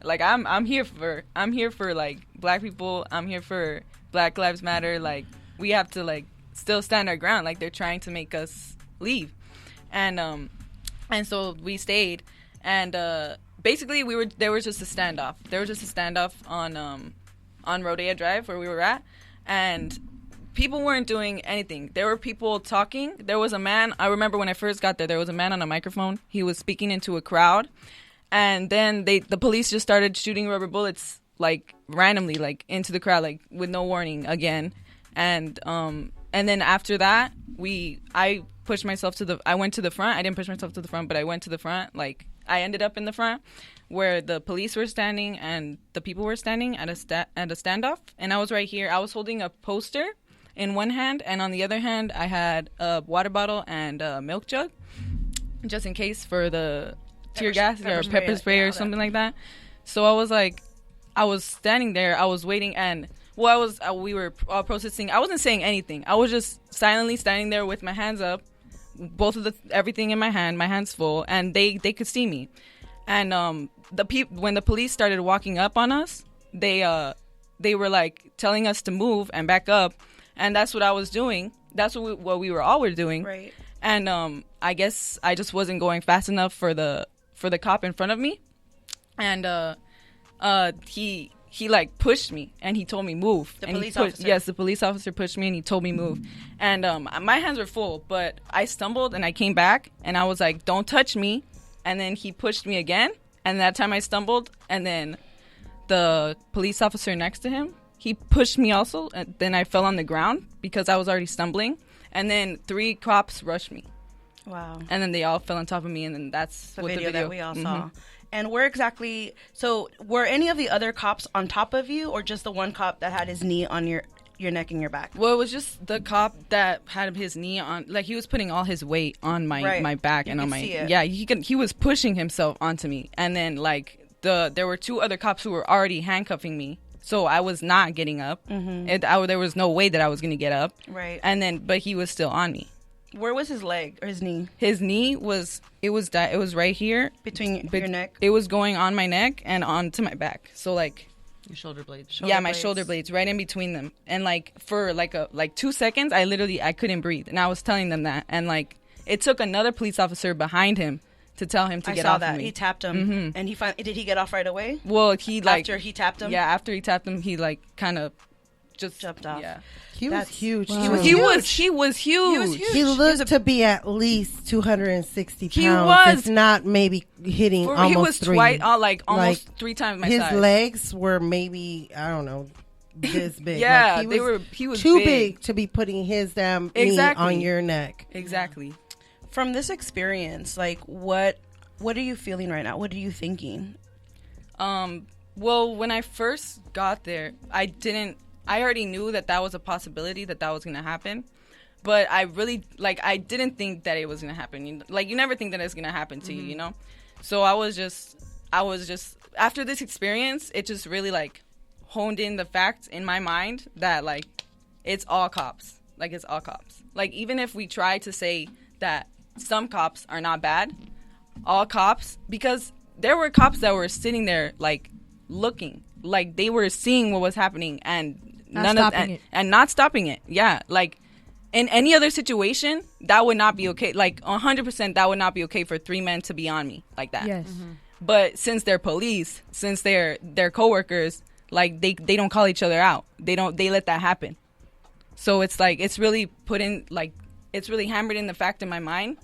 like I'm here for like black people, I'm here for Black Lives Matter, like we have to like still stand our ground, like they're trying to make us leave, and so we stayed, and basically there was just a standoff on Rodeo Drive where we were at, and people weren't doing anything. There were people talking. There was a man, I remember when I first got there was a man on a microphone. He was speaking into a crowd, and then the police just started shooting rubber bullets like randomly, like into the crowd, like with no warning again. And then after that, I pushed myself I went to the front. I didn't push myself to the front, but I went to the front. Like I ended up in the front where the police were standing and the people were standing at a standoff. And I was right here. I was holding a poster in one hand, and on the other hand, I had a water bottle and a milk jug, just in case for the tear gas or pepper spray or something like that. So I was standing there. I was waiting, and we were all protesting. I wasn't saying anything. I was just silently standing there with my hands up, everything in my hand, my hands full, and they could see me. And when the police started walking up on us, they were like telling us to move and back up, and that's what I was doing. That's what we were doing.
Right.
And I guess I just wasn't going fast enough for the cop in front of me, and he like pushed me and he told me move.
The
and
police officer?
Yes, the police officer pushed me and he told me move. And my hands were full, but I stumbled and I came back and I was like, don't touch me. And then he pushed me again. And that time I stumbled, and then the police officer next to him, he pushed me also. And then I fell on the ground because I was already stumbling. And then 3 cops rushed me.
Wow.
And then they all fell on top of me, and then that's
The
what
video
the video
that we all saw. And where exactly, so were any of the other cops on top of you, or just the one cop that had his knee on your neck and your back?
Well, it was just the cop that had his knee on, like he was putting all his weight on my back and on my, yeah, he was pushing himself onto me. And then like there were 2 other cops who were already handcuffing me. So I was not getting up. There was no way that I was going to get up.
Right.
And then, but he was still on me.
Where was his leg or his knee?
His knee was right here
Between your neck?
It was going on my neck and onto my back. So like,
Your shoulder blades.
my shoulder blades right in between them. And like for like 2 seconds, I couldn't breathe. And I was telling them that. And like it took another police officer behind him to tell him to get off of me.
He tapped him, and did he get off right away?
Well, he like
after he tapped him.
Yeah, after he tapped him, he like kind of just
jumped off.
Yeah,
He was huge.
Wow.
He was
he
huge.
was huge.
He looked to be at least 260 pounds.
He was.
If not maybe hitting almost
he was
3.
twice, almost 3 times my
his
size.
His legs were maybe, I don't know, this big.
Yeah,
like
he was
too
big.
big to be putting his damn knee on your neck.
Exactly.
From this experience, like what are you feeling right now? What are you thinking?
Well, when I first got there, I already knew that was a possibility, that was going to happen. But I really, I didn't think that it was going to happen. You never think that it's going to happen to you, you know? So I was just after this experience, it just really like honed in the fact in my mind that like it's all cops. Like it's all cops. Like even if we try to say that some cops are not bad, all cops, because there were cops that were sitting there like looking, like they were seeing what was happening and not stopping it. Yeah, like in any other situation, that would not be okay. Like 100%, that would not be okay for 3 men to be on me like that.
Yes.
But since they're police, since they're coworkers, like they don't call each other out. They let that happen. So it's like it's really put in like it's really hammered in the fact in my mind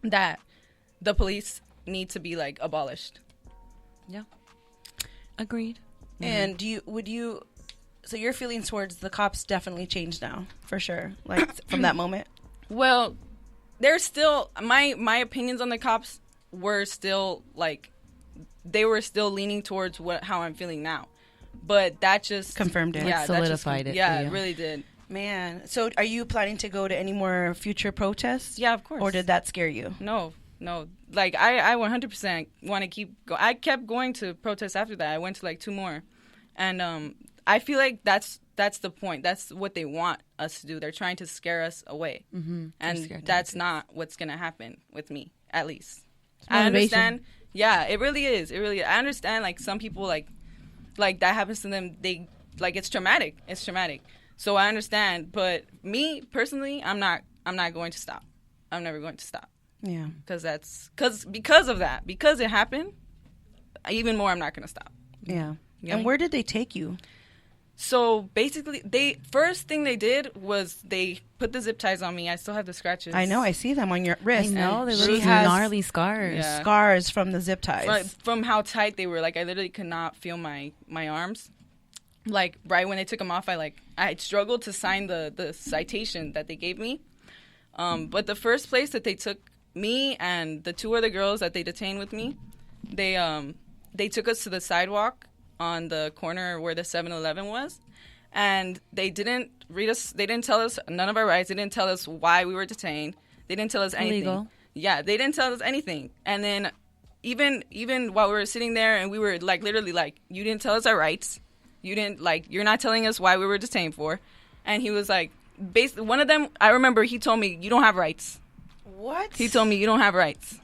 that the police need to be like abolished.
Yeah. Agreed.
And so your feelings towards the cops definitely changed now, for sure. Like from that moment.
Well, there's still my opinions on the cops were still like they were still leaning towards how I'm feeling now. But that just
confirmed it.
Yeah, solidified it.
Yeah, it really did.
Man, so are you planning to go to any more future protests?
Yeah, of course.
Or did that scare you?
No. Like I 100% want to keep going. I kept going to protests after that. I went to like 2 more, and I feel like that's the point. That's what they want us to do. They're trying to scare us away, and that's not what's gonna happen with me. At least I understand. Yeah, it really is. It really is. I understand. Like some people like that happens to them. They like it's traumatic. It's traumatic. So I understand. But me personally, I'm not going to stop. I'm never going to stop.
Yeah,
because of that, because it happened. Even more, I'm not going to stop.
Yeah. And where did they take you?
So basically, first thing they did was they put the zip ties on me. I still have the scratches.
I know. I see them on your wrist.
I know. They look gnarly scars.
Yeah.
Scars from the zip ties.
From how tight they were. Like, I literally could not feel my arms. Like, right when they took them off, I struggled to sign the citation that they gave me. But the first place that they took me and the 2 other girls that they detained with me, they took us to the sidewalk on the corner where the 7-Eleven was, and they didn't read us. They didn't tell us none of our rights. They didn't tell us why we were detained. They didn't tell us anything.
Illegal.
Yeah, they didn't tell us anything. And then even while we were sitting there and we were like literally like, you didn't tell us our rights. You didn't you're not telling us why we were detained for. And he was like, basically, one of them, I remember he told me, you don't have rights.
What?
He told me you don't have rights.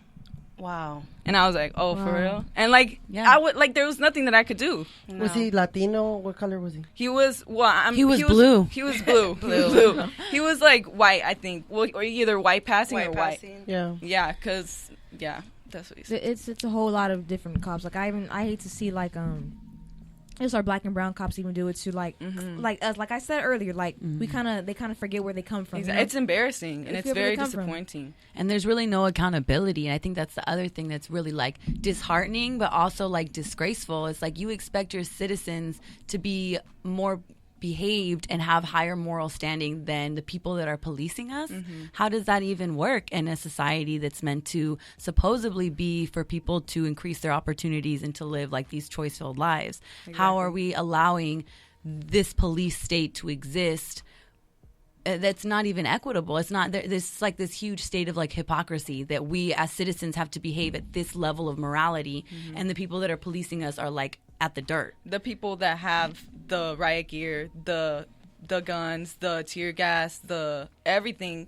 Wow.
And I was like, oh, for real? And I would there was nothing that I could do.
No. Was he Latino? What color was he?
He was
he was blue.
He was blue. Blue. He was like white, I think. Well, or either white passing or white.
Yeah.
Yeah, because that's what he said.
It's a whole lot of different cops. Like I hate to see it's our black and brown cops even do it too. Like us. Like I said earlier, they kind of forget where they come from.
Exactly. It's embarrassing and it's very disappointing.
And there's really no accountability. And I think that's the other thing that's really disheartening, but also disgraceful. It's you expect your citizens to be more behaved and have higher moral standing than the people that are policing us. How does that even work in a society that's meant to supposedly be for people to increase their opportunities and to live these choice-filled lives? Exactly. How are we allowing this police state to exist that's not even equitable? It's not this this huge state of hypocrisy that we as citizens have to behave at this level of morality, and the people that are policing us are at the dirt.
The people that have the riot gear, the guns, the tear gas, the everything,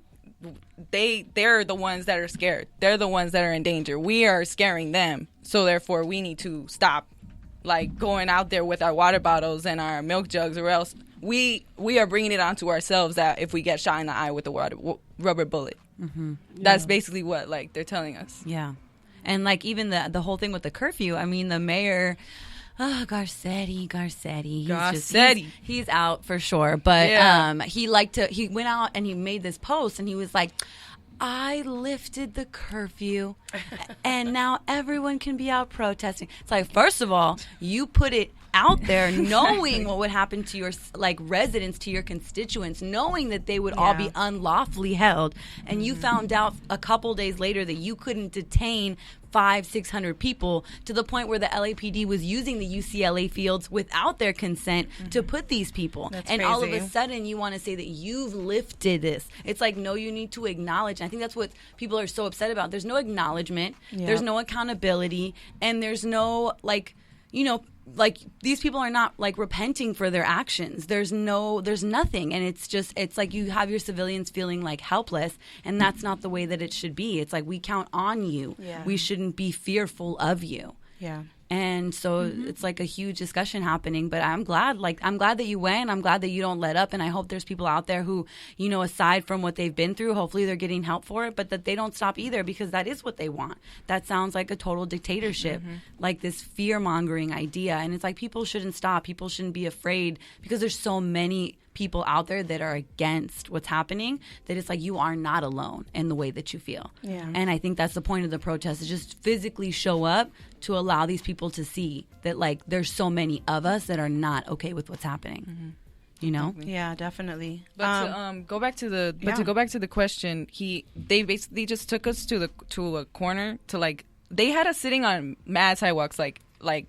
they're the ones that are scared. They're the ones that are in danger. We are scaring them, so therefore we need to stop going out there with our water bottles and our milk jugs, or else we are bringing it onto ourselves that if we get shot in the eye with a rubber bullet. That's basically what they're telling us.
Yeah. And even the whole thing with the curfew, I mean, the mayor, Garcetti. He's out for sure. But he went out and he made this post and he was like, I lifted the curfew and now everyone can be out protesting. It's first of all, you put it out there knowing what would happen to your like residents, to your constituents, knowing that they would all be unlawfully held, and you found out a couple days later that you couldn't detain 500-600 people, to the point where the LAPD was using the UCLA fields without their consent to put these people.
That's
and
crazy.
all of a sudden you want to say that you've lifted this. It's like, no, you need to acknowledge. I think that's what people are so upset about. There's no acknowledgement, there's no accountability, and there's no, like, you know, like, these people are not like repenting for their actions. There's nothing. And it's like you have your civilians feeling like helpless, and that's not the way that it should be. It's like, we count on you.
Yeah.
We shouldn't be fearful of you.
Yeah.
And so it's like a huge discussion happening, but I'm glad that you went. I'm glad that you don't let up. And I hope there's people out there who, you know, aside from what they've been through, hopefully they're getting help for it, but that they don't stop either, because that is what they want. That sounds like a total dictatorship, like this fear mongering idea. And it's like, people shouldn't stop. People shouldn't be afraid, because there's so many people out there that are against what's happening, that it's like, you are not alone in the way that you feel.
Yeah.
And I think that's the point of the protest, is just physically show up to allow these people to see that, like, there's so many of us that are not okay with what's happening. You know?
Yeah, definitely.
But to go back to the question, they basically just took us to a corner to, like, they had us sitting on mad sidewalks, like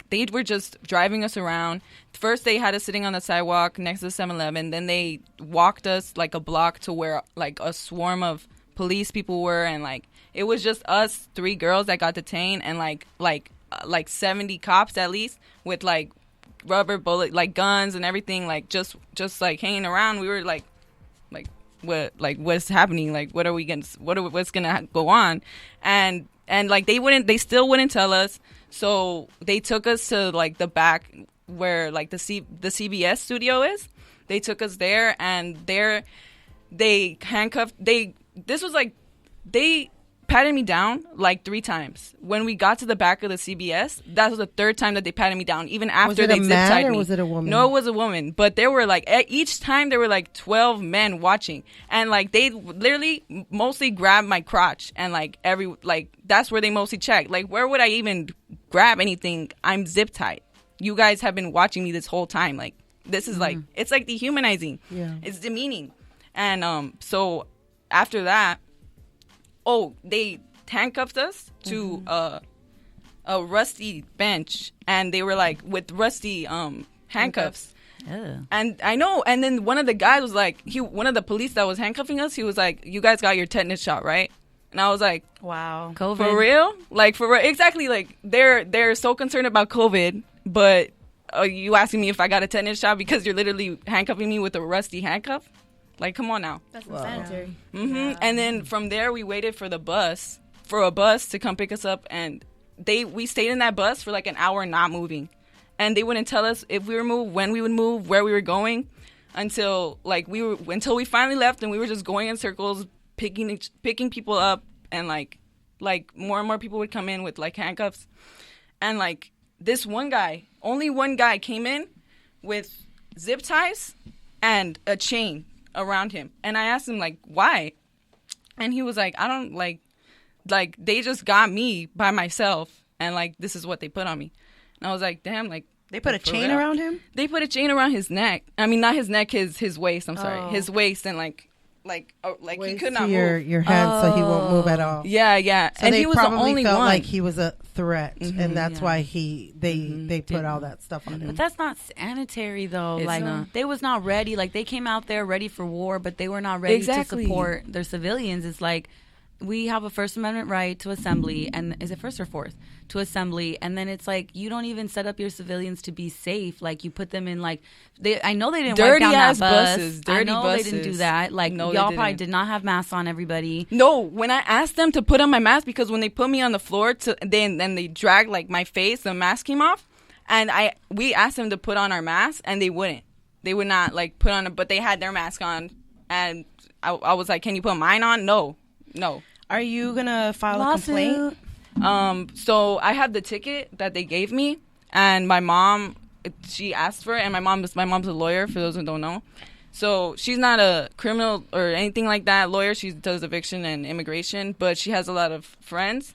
they were just driving us around. First, they had us sitting on the sidewalk next to the 7-Eleven. Then they walked us like a block to where like a swarm of police people were, and like it was just us 3 girls that got detained, and like 70 cops at least with like rubber bullet, like guns and everything, like just like hanging around. We were like what's happening? Like, what's gonna go on? And like they still wouldn't tell us. So they took us to like the back where like the CBS studio is. They took us there, and there they handcuffed. They patted me down like 3 times. When we got to the back of the CBS, that was the 3rd time that they patted me down, even after they zip tied me.
Or was it a woman?
No, it was a woman. But there were like, each time there were like 12 men watching, and like they literally mostly grabbed my crotch, and like that's where they mostly checked. Like, where would I even grab anything? I'm zip tied. You guys have been watching me this whole time. Like, this is like, it's like dehumanizing. Yeah. It's demeaning. And so after that, they handcuffed us to a rusty bench, and they were like with rusty handcuffs. And I know, and then one of the guys was like, one of the police that was handcuffing us, he was like, "You guys got your tetanus shot, right?" And I was like,
wow,
COVID.
For real? Like, for real? Exactly. Like, they're so concerned about COVID, but are you asking me if I got a tetanus shot because you're literally handcuffing me with a rusty handcuff? Like, come on now.
That's insanitary.
Yeah. And then from there, we waited for a bus to come pick us up, and we stayed in that bus for like an hour not moving, and they wouldn't tell us if we were moved, when we would move, where we were going, until we finally left, and we were just going in circles, picking people up, and like more and more people would come in with like handcuffs, and like this only one guy came in with zip ties and a chain around him, and I asked him like, why, and he was like, I don't like they just got me by myself, and like this is what they put on me. And I was like, damn, like
they put a chain around him?
They put a chain around his neck. I mean, not his neck, his waist. I'm sorry, his waist, and like he could not move
your hands, so he won't move at all.
Yeah.
So
and
they
he was the
probably
only
felt
one.
like he was a threat, and that's why they put all that stuff on him.
But that's not sanitary, though.
It's
like,
not.
They was not ready. Like, they came out there ready for war, but they were not ready to support their civilians. It's like, we have a First Amendment right to assembly, and is it first or fourth? To assembly, and then it's like, you don't even set up your civilians to be safe. Like, you put them in like, I know they didn't wipe down that bus. I know they didn't do that. Like, no, y'all probably did not have masks on everybody.
No, when I asked them to put on my mask, because when they put me on the floor, then they dragged like my face, the mask came off, and we asked them to put on our masks, and they wouldn't. They would not like put on but they had their mask on, and I was like, can you put mine on? No.
Are you gonna file a complaint?
So I have the ticket that they gave me, and my mom, she asked for it, and my mom's a lawyer, for those who don't know. So she's not a criminal or anything like that lawyer. She does eviction and immigration, but she has a lot of friends.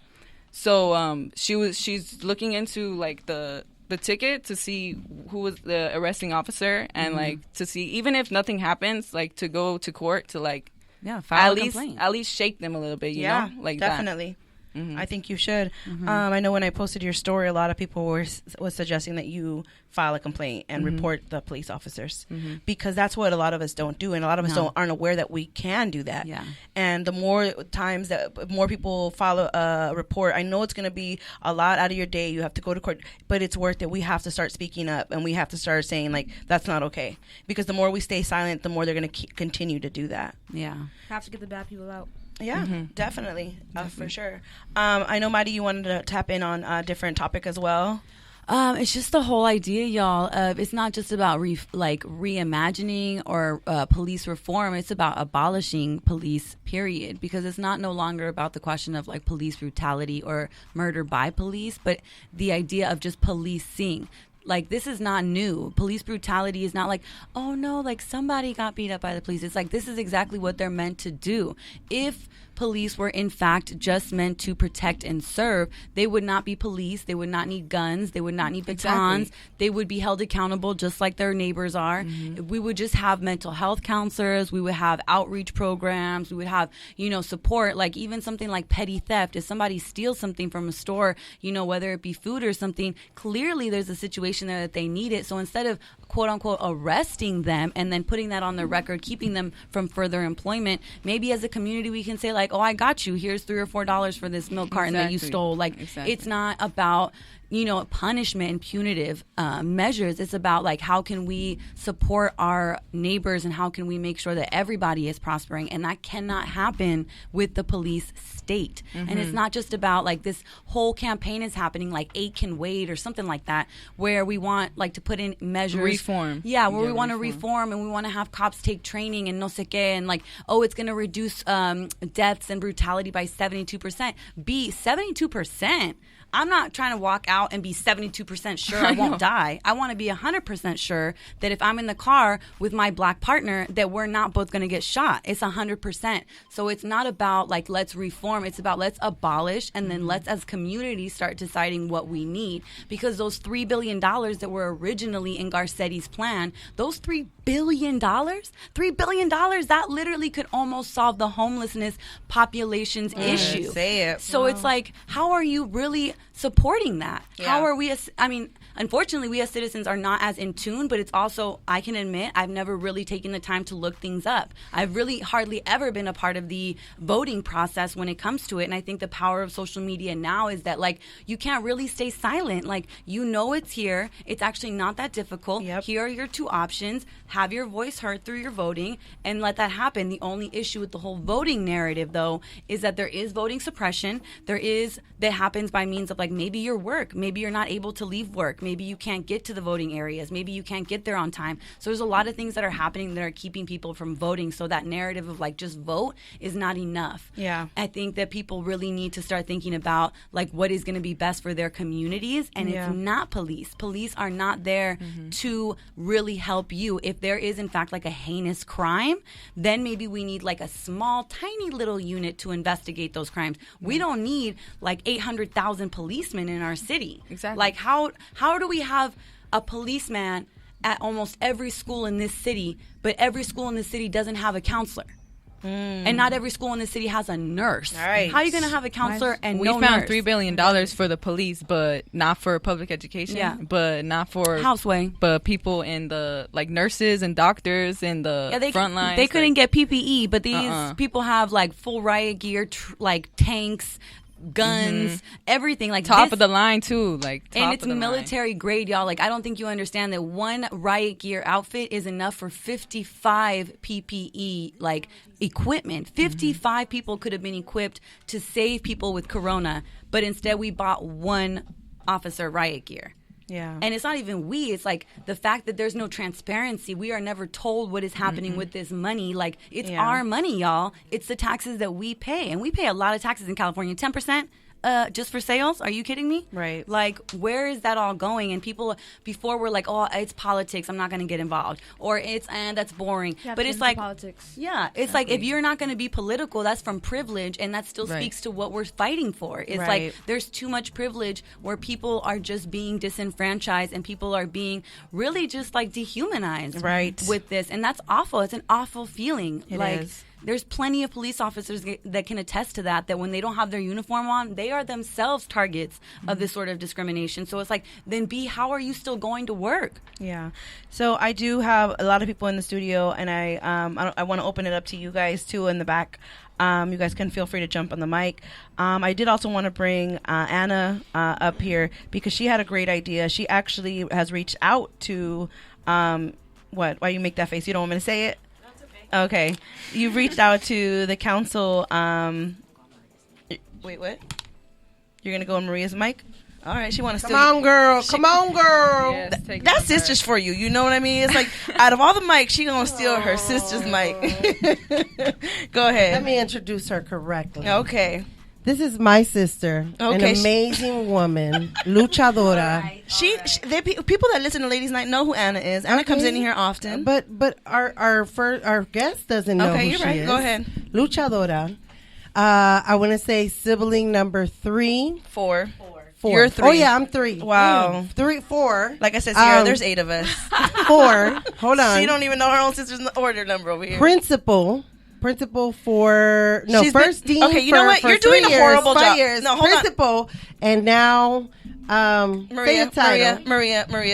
So she's looking into like the the ticket to see who was the arresting officer, and like to see, even if nothing happens, like to go to court to like
file
at least shake them a little bit, you know, like
definitely. I think you should. I know when I posted your story, a lot of people was suggesting that you file a complaint and report the police officers, because that's what a lot of us don't do, and a lot of us aren't aware that we can do that.
Yeah.
And the more times that more people file a report, I know it's going to be a lot out of your day. You have to go to court, but it's worth it. We have to start speaking up, and we have to start saying like that's not okay, because the more we stay silent, the more they're going to continue to do that.
Yeah.
Have to get the bad people out.
Yeah, definitely. For sure. I know, Maddie, you wanted to tap in on a different topic as well.
It's just the whole idea, y'all, of it's not just about reimagining or police reform. It's about abolishing police, period, because it's not no longer about the question of like police brutality or murder by police, but the idea of just policing. Like, this is not new. Police brutality is not like, oh, no, like somebody got beat up by the police. It's like, this is exactly what they're meant to do. If police were, in fact, just meant to protect and serve, they would not be police. They would not need guns. They would not need batons. Exactly. They would be held accountable just like their neighbors are. We would just have mental health counselors. We would have outreach programs. We would have, you know, support, like even something like petty theft. If somebody steals something from a store, you know, whether it be food or something, clearly there's a situation there that they need it. So instead of quote unquote arresting them and then putting that on their record, keeping them from further employment, maybe as a community we can say like, oh, I got you, here's $3 or $4 for this milk carton that you stole. Like, it's not about, you know, punishment and punitive measures. It's about like, how can we support our neighbors and how can we make sure that everybody is prospering? And that cannot happen with the police state. And it's not just about like this whole campaign is happening like 8 can wait or something like that, where we want like to put in measures.
Reform.
Yeah, where we want to reform and we want to have cops take training and no sé qué, and like, oh, it's going to reduce deaths and brutality by 72%. 72%. I'm not trying to walk out and be 72% sure I won't die. I want to be 100% sure that if I'm in the car with my black partner, that we're not both going to get shot. It's 100%. So it's not about like, let's reform. It's about let's abolish, and then let's as communities start deciding what we need. Because those $3 billion that were originally in Garcetti's plan, those $3 billion, that literally could almost solve the homelessness population's issue.
Say it.
So it's like, how are you really supporting that? How are we, unfortunately, we as citizens are not as in tune, but it's also, I can admit, I've never really taken the time to look things up. I've really hardly ever been a part of the voting process when it comes to it. And I think the power of social media now is that, like, you can't really stay silent. Like, you know it's here. It's actually not that difficult. Here are your 2 options. Have your voice heard through your voting and let that happen. The only issue with the whole voting narrative, though, is that there is voting suppression. That happens by means of, like, maybe your work. Maybe you're not able to leave work. Maybe you can't get to the voting areas. Maybe you can't get there on time. So there's a lot of things that are happening that are keeping people from voting. So that narrative of like just vote is not enough.
Yeah.
I think that people really need to start thinking about like what is going to be best for their communities. And it's not police. Police are not there to really help you. If there is in fact like a heinous crime, then maybe we need like a small, tiny little unit to investigate those crimes. We don't need like 800,000 policemen in our city.
Exactly.
Like how do we have a policeman at almost every school in this city, but every school in this city doesn't have a counselor? And not every school in the city has a nurse.
Right.
How are you going to have a counselor and
we
no
found
nurse?
$3 billion for the police, but not for public education. But not for
Houseway.
But people in the like nurses and doctors in the front lines.
They couldn't get PPE, but these people have like full riot gear, like tanks, guns, everything, like
top of the line too, like top
and it's
of the
military grade, y'all. Like, I don't think you understand that one riot gear outfit is enough for 55 PPE like equipment. 55 people could have been equipped to save people with corona, but instead we bought one officer riot gear.
Yeah.
And it's not even it's like the fact that there's no transparency. We are never told what is happening with this money. Like, it's our money, y'all. It's the taxes that we pay. And we pay a lot of taxes in California. 10%. just for sales? Are you kidding me?
Right.
Like, where is that all going? And people before were like, oh, it's politics, I'm not going to get involved, or it's that's boring. But it's like
politics.
Yeah, it's like if you're not going to be political, that's from privilege, and that still speaks to what we're fighting for. It's like there's too much privilege where people are just being disenfranchised and people are being really just like dehumanized with this, and that's awful. It's an awful feeling.
It
like
is.
There's plenty of police officers that can attest to that when they don't have their uniform on, they are themselves targets of this sort of discrimination. So it's like, then how are you still going to work?
Yeah. So I do have a lot of people in the studio, and I want to open it up to you guys too in the back. You guys can feel free to jump on the mic. I did also want to bring Anna up here because she had a great idea. She actually has reached out to what? Why you make that face? You don't want me to say it? Okay. You've reached out to the council. Wait, what? You're going to go on Maria's mic? All right. She wants to
Come on, girl. Come on, girl.
Yes,
That's sisters for you. You know what I mean? It's like, out of all the mics, she going to steal her sister's mic. Go ahead.
Let me introduce her correctly.
Okay.
This is my sister, an amazing woman, luchadora.
People that listen to Ladies Night know who Anna is. Anna comes in here often.
But our guest doesn't know who she is.
Go ahead.
Luchadora. I want to say sibling number 3.
4.
4.
You're 3.
Oh yeah, I'm 3.
Wow.
3, 4.
Like I said, Sierra, there's 8 of us.
4. Hold on.
She don't even know her own sister's order number over here.
Principal for first dean.
Okay, you know what? You're doing a horrible job.
5 years.
No, hold
principal, and now
Maria,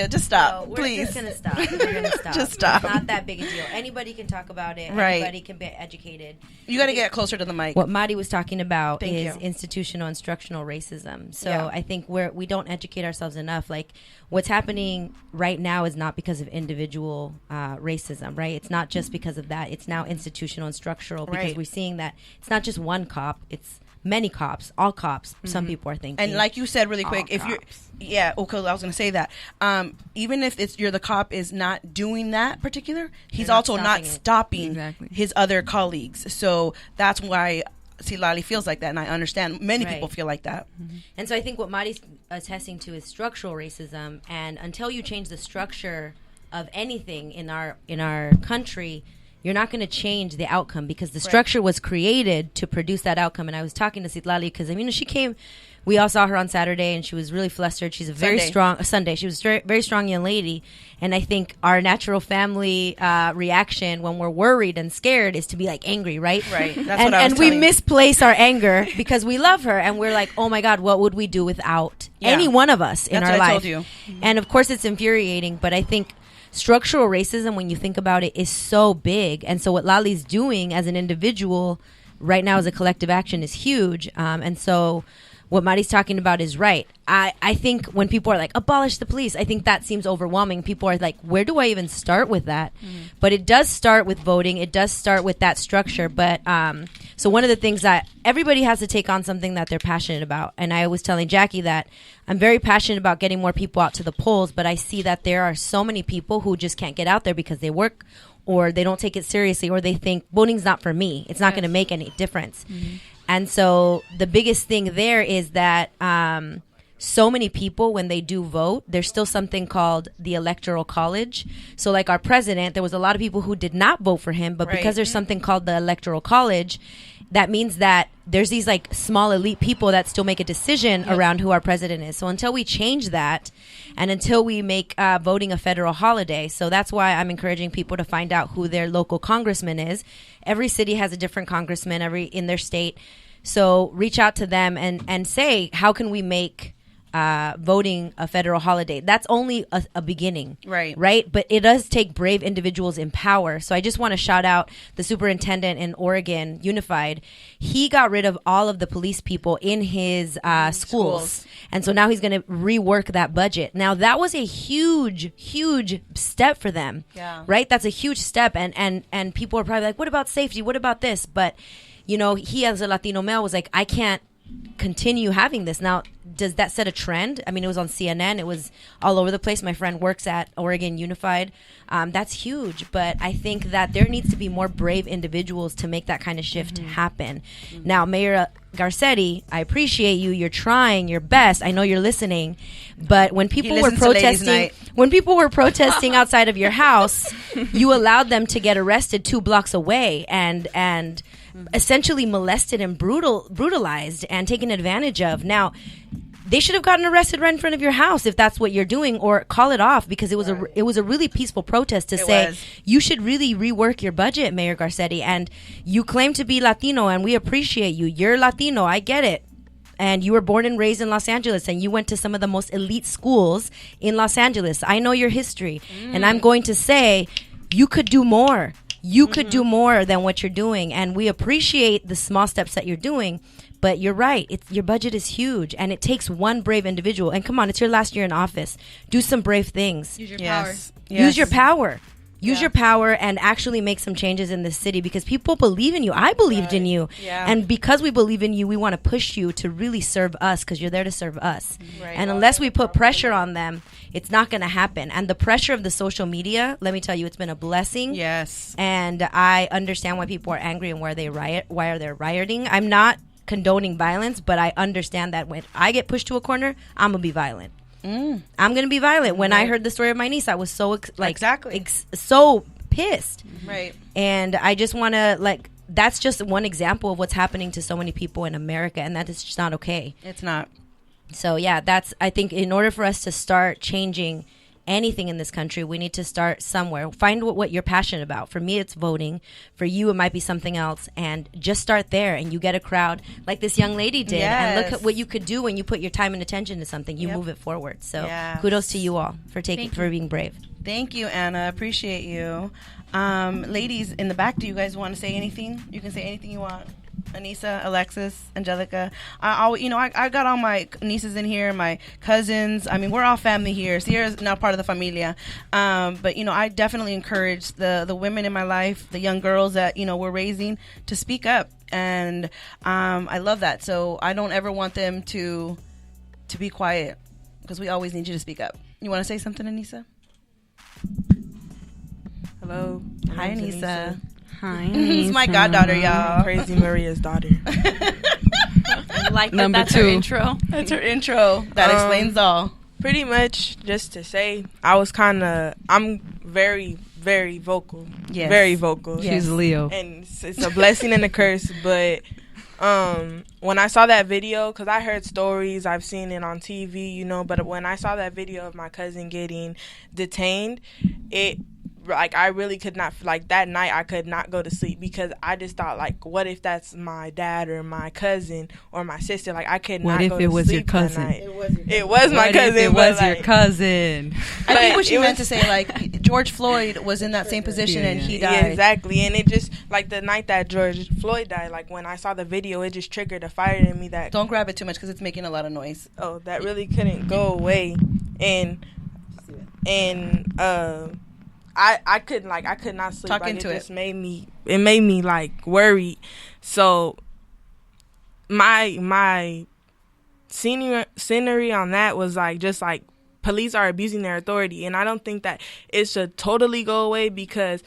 just stop,
we're
please.
just gonna stop. We're gonna stop.
Just stop.
It's not that big a deal. Anybody can talk about it.
Right.
Anybody can be educated.
You got to get closer to the mic.
What Madi was talking about
Thank
is
you.
institutional instructional racism. So
Yeah.
I think we don't educate ourselves enough. Like what's happening right now is not because of individual racism, right? It's not just because of that. It's now institutional and structural because
Right.
we're seeing that it's not just one cop. It's many cops, all cops. Some people are thinking.
And like you said really quick, if you're I was going to say that. Even if you're the cop is not doing that particular, he's also not stopping his other colleagues. So that's why Silali feels like that, and I understand many people feel like that.
And so I think what Mari's attesting to is structural racism, and until you change the structure of anything in our country, you're not going to change the outcome because the structure was created to produce that outcome. And I was talking to Citlali because, she came, we all saw her on Saturday and she was really flustered. She's a very strong, Sunday, she was a very strong young lady. And I think our natural family reaction when we're worried and scared is to be like angry, right?
Right. That's what I was
and we
telling you.
misplace our anger because we love her and we're like, oh my God, what would we do without any one of us in
That's
our
what I
life?
told you.
And of course it's infuriating, but I think structural racism, when you think about it, is so big. And so what Lali's doing as an individual right now as a collective action is huge. And so what Mari's talking about is right. I think when people are like, abolish the police, I think that seems overwhelming. People are like, where do I even start with that? But it does start with voting. It does start with that structure. But so one of the things that everybody has to take on something that they're passionate about. And I was telling Jackie that I'm very passionate about getting more people out to the polls, but I see that there are so many people who just can't get out there because they work or they don't take it seriously or they think voting's not for me. It's not going to make any difference. And so the biggest thing there is that so many people, when they do vote, there's still something called the Electoral College. So like our president, there was a lot of people who did not vote for him, but because there's something called the Electoral College, that means that there's these like small elite people that still make a decision around who our president is. So until we change that and until we make voting a federal holiday, so that's why I'm encouraging people to find out who their local congressman is. Every city has a different congressman in their state. So reach out to them and say, how can we make voting a federal holiday? That's only a beginning, right? But it does take brave individuals in power. So I just want to shout out the superintendent in Oregon Unified. He got rid of all of the police people in his schools. And so now he's going to rework that budget. Now that was a huge step for them, right? That's a huge step. And people are probably like, what about safety? What about this? But he as a Latino male was like, I can't continue having this. Now, does that set a trend? I mean, it was on CNN. It was all over the place. My friend works at Oregon Unified. That's huge. But I think that there needs to be more brave individuals to make that kind of shift happen. Now, Mayor Garcetti, I appreciate you. You're trying your best. I know you're listening. But when people were
listens to Ladies'
protesting outside of your house, you allowed them to get arrested 2 blocks away and essentially molested and brutalized and taken advantage of. Now, they should have gotten arrested right in front of your house if that's what you're doing, or call it off, because it was a really peaceful protest to say you should really rework your budget, Mayor Garcetti. And you claim to be Latino, and we appreciate you. You're Latino, I get it. And you were born and raised in Los Angeles, and you went to some of the most elite schools in Los Angeles. I know your history, and I'm going to say you could do more. You could do more than what you're doing, and we appreciate the small steps that you're doing. But you're right. Your budget is huge, and it takes one brave individual. And come on, it's your last year in office. Do some brave things.
Use your power.
Use your power. Use your power and actually make some changes in this city, because people believe in you. I believed in you.
Yeah.
And because we believe in you, we want to push you to really serve us, because you're there to serve us. Right. And unless we put pressure on them, it's not going to happen. And the pressure of the social media, let me tell you, it's been a blessing.
Yes.
And I understand why people are angry and why are they rioting. I'm not condoning violence, but I understand that when I get pushed to a corner, I'm gonna be violent. I'm gonna be violent. When I heard the story of my niece, I was so so pissed.
Right.
And I just want to that's just one example of what's happening to so many people in America, and that is just not okay.
It's not.
So yeah, I think in order for us to start changing anything in this country, we need to start somewhere. Find what you're passionate about. For me, it's voting. For you, it might be something else. And just start there, and you get a crowd like this young lady did.
Yes.
And look at what you could do when you put your time and attention to something. You move it forward. So kudos to you all for being brave.
Thank you, Anna. Appreciate you. Ladies in the back, do you guys want to say anything? You can say anything you want. Anissa, Alexis, Angelica. I got all my nieces in here, my cousins. I mean, we're all family here. Sierra's now part of the familia. But, I definitely encourage the women in my life, the young girls that, we're raising, to speak up. And I love that. So I don't ever want them to be quiet, because we always need you to speak up. You want to say something, Anissa?
Hello.
Hi, Anissa.
Hi.
It's my goddaughter, y'all.
Crazy Maria's daughter.
I like
Number
that's
2.
her intro.
That's her intro. That explains all.
Pretty much, just to say, I'm very, very vocal.
Yes.
Very vocal.
She's Leo.
And it's a blessing and a curse, but when I saw that video, because I heard stories, I've seen it on TV, but when I saw that video of my cousin getting detained, I really could not, that night I could not go to sleep, because I just thought, what if that's my dad or my cousin or my sister? I could not go to sleep. What if it was your cousin? It was my cousin.
It was your cousin.
I think what she meant to say, George Floyd was in that same position and he died.
Yeah, exactly. And it just, the night that George Floyd died, when I saw the video, it just triggered a fire in me that...
Don't grab it too much, because it's making a lot of noise.
Oh, that really couldn't go away. And I could not sleep.
Talk into it.
Just made me worried. So my scenery on that was police are abusing their authority, and I don't think that it should totally go away, because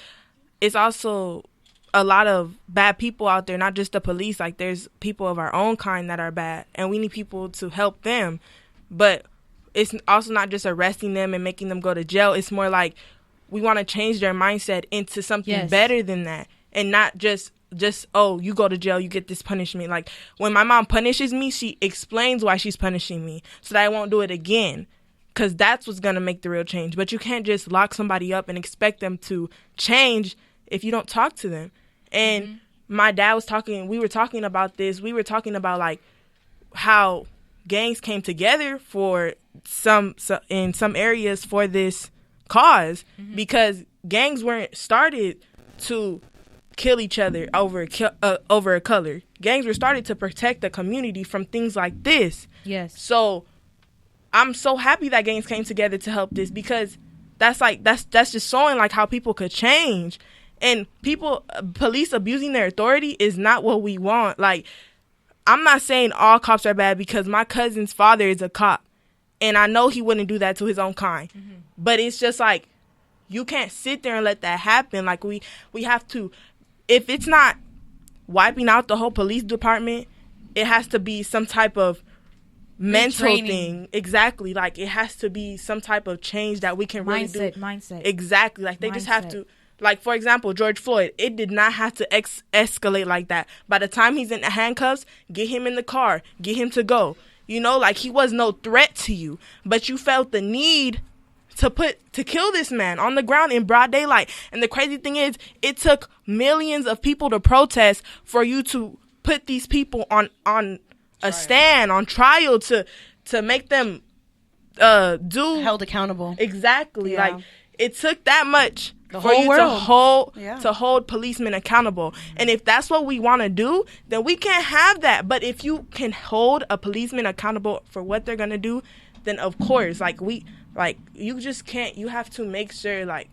it's also a lot of bad people out there, not just the police. There's people of our own kind that are bad, and we need people to help them. But it's also not just arresting them and making them go to jail. It's more we want to change their mindset into something better than that, and not just you go to jail, you get this punishment. When my mom punishes me, she explains why she's punishing me so that I won't do it again, because that's what's going to make the real change. But you can't just lock somebody up and expect them to change if you don't talk to them. And my dad was we were talking about this. We were talking about how gangs came together for in some areas for this cause, because gangs weren't started to kill each other over a color. Gangs were started to protect the community from things like this.
Yes.
So I'm so happy that gangs came together to help this, because that's just showing how people could change. And police abusing their authority is not what we want. I'm not saying all cops are bad, because my cousin's father is a cop, and I know he wouldn't do that to his own kind. But it's just you can't sit there and let that happen. We have to, if it's not wiping out the whole police department, it has to be some type of mental
Retraining.
thing. Exactly. Like, it has to be some type of change that we can really do.
Mindset.
Exactly. Like, they just have
Mindset.
to, like, for example, George Floyd, it did not have to escalate like that. By the time he's in the handcuffs, get him in the car, get him to go. You know, like, he was no threat to you, but you felt the need to kill this man on the ground in broad daylight. And the crazy thing is, it took millions of people to protest for you to put these people on a stand, on trial, to make them do
Held accountable.
exactly.
Yeah.
Like, it took that much
The
for
whole
you
world.
to hold policemen accountable. And if that's what we want to do, then we can't have that. But if you can hold a policeman accountable for what they're gonna do, then of course, you just can't. You have to make sure, like,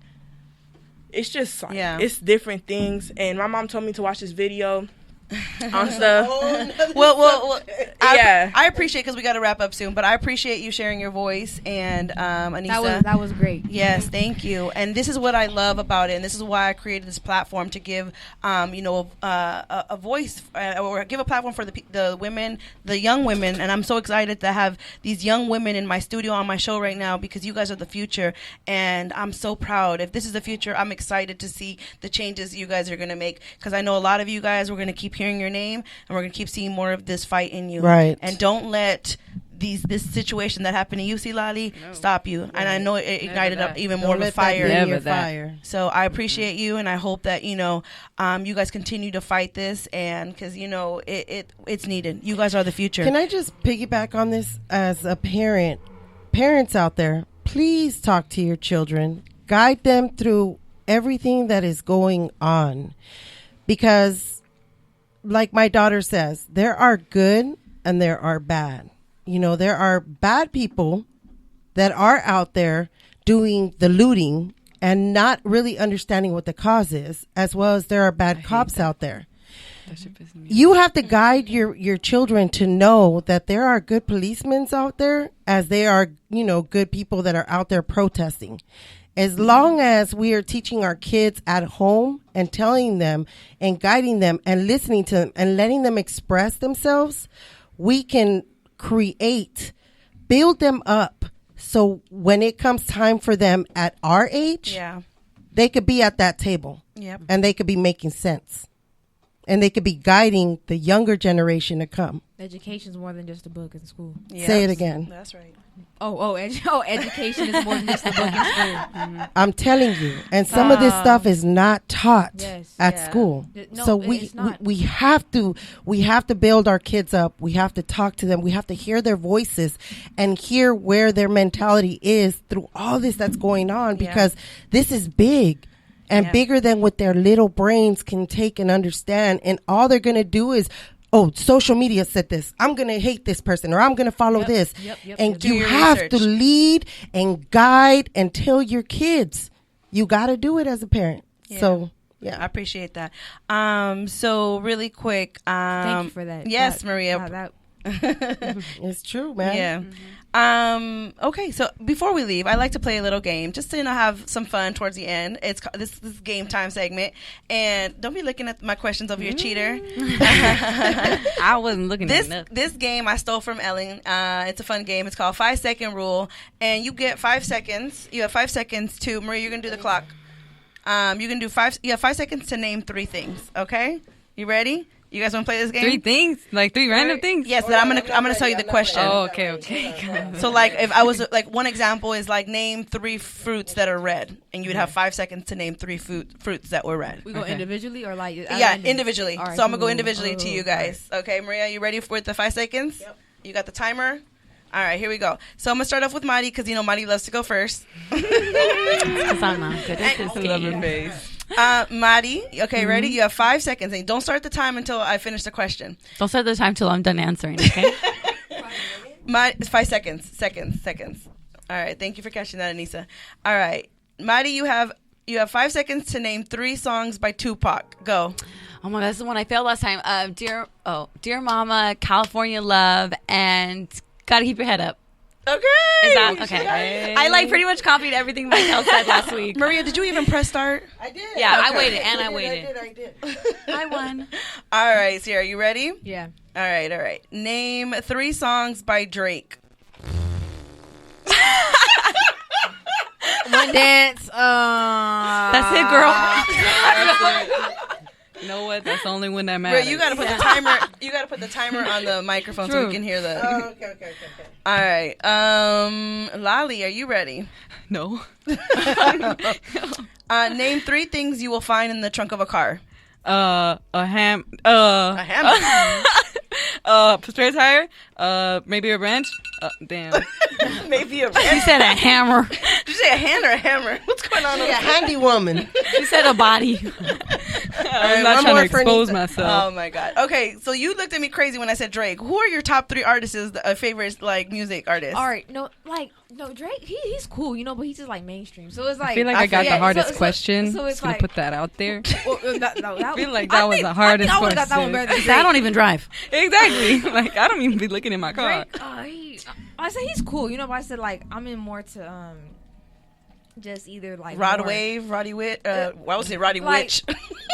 it's just like, it's different things. And my mom told me to watch this video on stuff.
Well,
Yeah.
I appreciate, because we got to wrap up soon, but I appreciate you sharing your voice. And Anissa,
That was great.
yes, thank you. And this is what I love about it, and this is why I created this platform, to give a voice, or give a platform for the women, the young women. And I'm so excited to have these young women in my studio on my show right now, because you guys are the future, and I'm so proud. If this is the future, I'm excited to see the changes you guys are going to make, because I know a lot of you guys, we're going to keep hearing your name, and we're going to keep seeing more of this fight in you.
Right.
And don't let this situation that happened to you, Silali, stop you. And I know it ignited up even more of a fire.
Never fire.
So I appreciate you, and I hope that you guys continue to fight this, and because it's needed. You guys are the future.
Can I just piggyback on this as a parent? Parents out there, please talk to your children. Guide them through everything that is going on. Because, like my daughter says, there are good and there are bad. There are bad people that are out there doing the looting and not really understanding what the cause is, as well as there are bad cops out there. You have to guide your children to know that there are good policemen out there, as they are, good people that are out there protesting. As long as we are teaching our kids at home and telling them and guiding them and listening to them and letting them express themselves, we can build them up. So when it comes time for them at our age, they could be at that table.
Yep.
And they could be making sense. And they could be guiding the younger generation to come.
Education's more than just a book in school.
Yes.
Say it again.
That's right.
Education is more than just a book in school. Mm-hmm.
I'm telling you. And some of this stuff is not taught at school.
No,
so
it's not.
we have to build our kids up. We have to talk to them. We have to hear their voices and hear where their mentality is through all this that's going on, because this is big. And bigger than what their little brains can take and understand. And all they're going to do is, social media said this. I'm going to hate this person, or I'm going to follow this. And you have to lead and guide and tell your kids. You got to do it as a parent.
Yeah.
So,
I appreciate that. So really quick.
Thank you for that.
Yes, Maria.
It's true, man.
Yeah. Okay, so before we leave, I like to play a little game just to have some fun towards the end. It's this game time segment, and don't be looking at my questions over your cheater.
I wasn't looking at nothing.
This game I stole from Ellen. It's a fun game. It's called 5 Second Rule, and you get 5 seconds. You have 5 seconds to Maria. You're gonna do the clock. You can do 5. You have 5 seconds to name 3 things. Okay, you ready? You guys want to play this game?
3 things? Like 3 random things?
Yes, but I'm gonna tell you the question.
Oh, okay.
So, like, if I was like, one example is like, name 3 fruits that are red, and you would have 5 seconds to name 3 fruits that were red.
We go individually or like?
Individually.
Right,
so I'm gonna go individually to you guys.
Right.
Okay, Maria, you ready for the 5 seconds? Yep. You got the timer. All right, here we go. So I'm gonna start off with Madi, because Madi loves to go first.
Because I'm not good at this game.
Madi, okay, ready? You have 5 seconds, and don't start the time until I finish the question.
Don't start the time till I'm done answering, okay?
5 seconds. Seconds. All right, thank you for catching that, Anissa. All right, Madi, you have 5 seconds to name 3 songs by Tupac. Go.
Oh my God, this is the one I failed last time. Dear Mama, California Love, and Gotta Keep Your Head Up.
Okay.
Is that okay? I pretty much copied everything Michael said last week.
Maria, did you even press start?
I did.
Yeah,
Okay.
I waited.
I did.
I won.
All right, Sierra, you ready?
Yeah.
All right. Name 3 songs by Drake.
One Dance.
That's it, girl.
You know what? That's the only one that
Bro,
matters.
you gotta put the timer. You gotta put the timer on the microphone so we can hear the.
Oh, okay.
All right. Lali, are you ready?
No.
Name 3 things you will find in the trunk of a car.
A ham.
A hammer.
Spare tire. Maybe a wrench. Damn.
Maybe a
She
wrench.
said a hammer.
Did you say a hand or a hammer? What's going on?
A handy woman.
She said a body.
I'm not
one
trying to
more for
expose
Anita.
myself.
Oh my god. Okay, so you looked at me crazy when I said Drake. Who are your top 3 artists, favorite like music artists?
All right, no, Drake. He's cool, but he's just like mainstream. So it's like
I feel like I got the hardest
so
question.
So it's
Just gonna
like
put that out there.
I
feel like that was the hardest
I would have got that one
question.
better than
I don't even drive.
Exactly. Like I don't even be looking in my car.
Drake. I said he's cool, but I said like I'm in more to just either like
Rod
more-
Wave, Roddy Witch. Why was it Roddy
like-
Witch?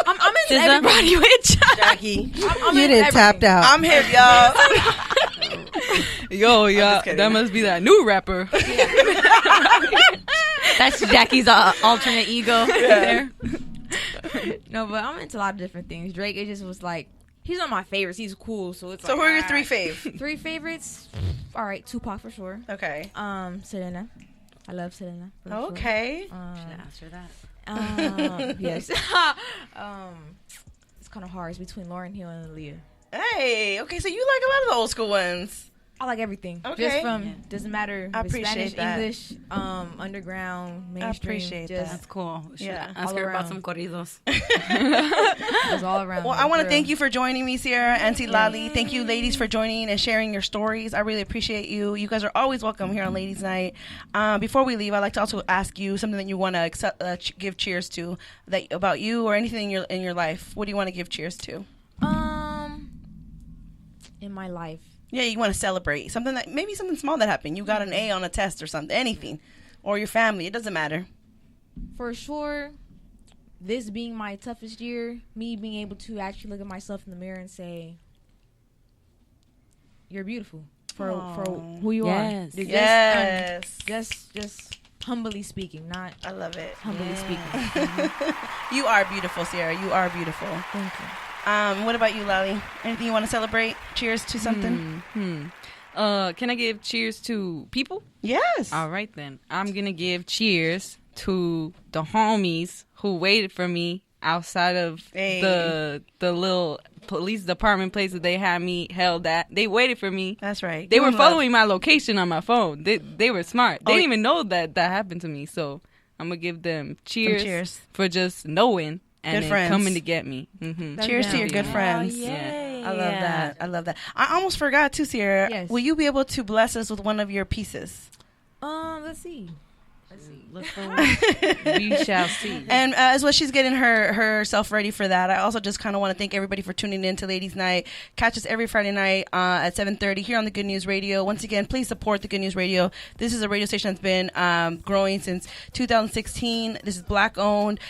I'm into
SZA?
everything.
Roddy Witch.
Jackie,
I'm
you
into
didn't tapped
everything.
out.
I'm hip, y'all.
Yo, yeah,
kidding.
that must be that new rapper.
That's Jackie's alternate ego there.
No, but I'm into a lot of different things. Drake, it just was like he's one of my favorites. He's cool, so it's
So
like
who are your
alright.
3 fave?
3 favorites? All right, Tupac for sure.
Okay.
Selena. I love Selena. for sure.
Okay.
Asked her that.
Yes. It's kind of hard. It's between Lauryn Hill and Aaliyah.
Hey. Okay. So you like a lot of the old school ones.
I like everything.
Okay.
Just from doesn't matter.
I
if it's
appreciate
Spanish,
that.
English, underground, mainstream.
appreciate
just,
That's cool. Should
Yeah.
ask
All
her
around.
about some corridos.
It was all around.
Well, I want to thank you for joining me, Sierra, Auntie Lali. Thank you, ladies, for joining and sharing your stories. I really appreciate you. You guys are always welcome here on Ladies Night. Before we leave, I'd like to also ask you something that you want to give cheers to, that about you or anything in your life. What do you want to give cheers to?
In my life.
Yeah, you want to celebrate something something small that happened. You got an A on a test or something, anything, or your family. It doesn't matter.
For sure, this being my toughest year, me being able to actually look at myself in the mirror and say, "You're beautiful for who you
Yes.
are."
Yes.
Just humbly speaking, not
I love it.
humbly speaking.
You are beautiful, Sierra. You are beautiful.
Thank you.
What about you, Lali? Anything you want to celebrate? Cheers to something?
Can I give cheers to people?
Yes.
All right then. I'm gonna give cheers to the homies who waited for me outside of
Hey.
the little police department place that they had me held at. They waited for me.
That's right.
They
Give
were
'em love.
following my location on my phone. They were smart. They
Oh,
didn't even know that happened to me. So I'm gonna give them cheers,
cheers.
for just knowing and
Good
then
friends.
coming to get me.
Cheers to your good
Yeah.
friends.
Yeah.
I love that. I love that. I almost forgot too, Sierra.
Yes.
Will you be able to bless us with one of your pieces?
Let's see.
Look forward. We shall see.
And as well, she's getting herself ready for that. I also just kind of want to thank everybody for tuning in to Ladies Night. Catch us every Friday night at 7:30 here on the Good News Radio. Once again, please support the Good News Radio. This is a radio station that's been growing since 2016. This is Black owned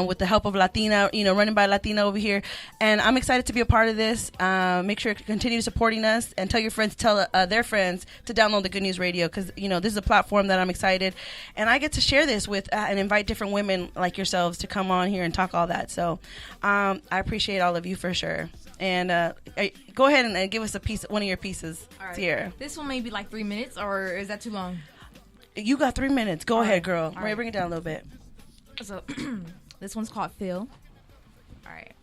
with the help of Latina, running by Latina over here. And I'm excited to be a part of this. Make sure to continue supporting us and tell your friends, tell their friends to download the Good News Radio because, this is a platform that I'm excited. And I get to share this with and invite different women like yourselves to come on here and talk all that. So I appreciate all of you for sure. And go ahead and give us one of your pieces,
All right.
Sierra.
This one may be like 3 minutes, or is that too long?
You got 3 minutes. Go ahead, girl.
All right.
Bring it down a little bit.
So this one's called Phil. All right.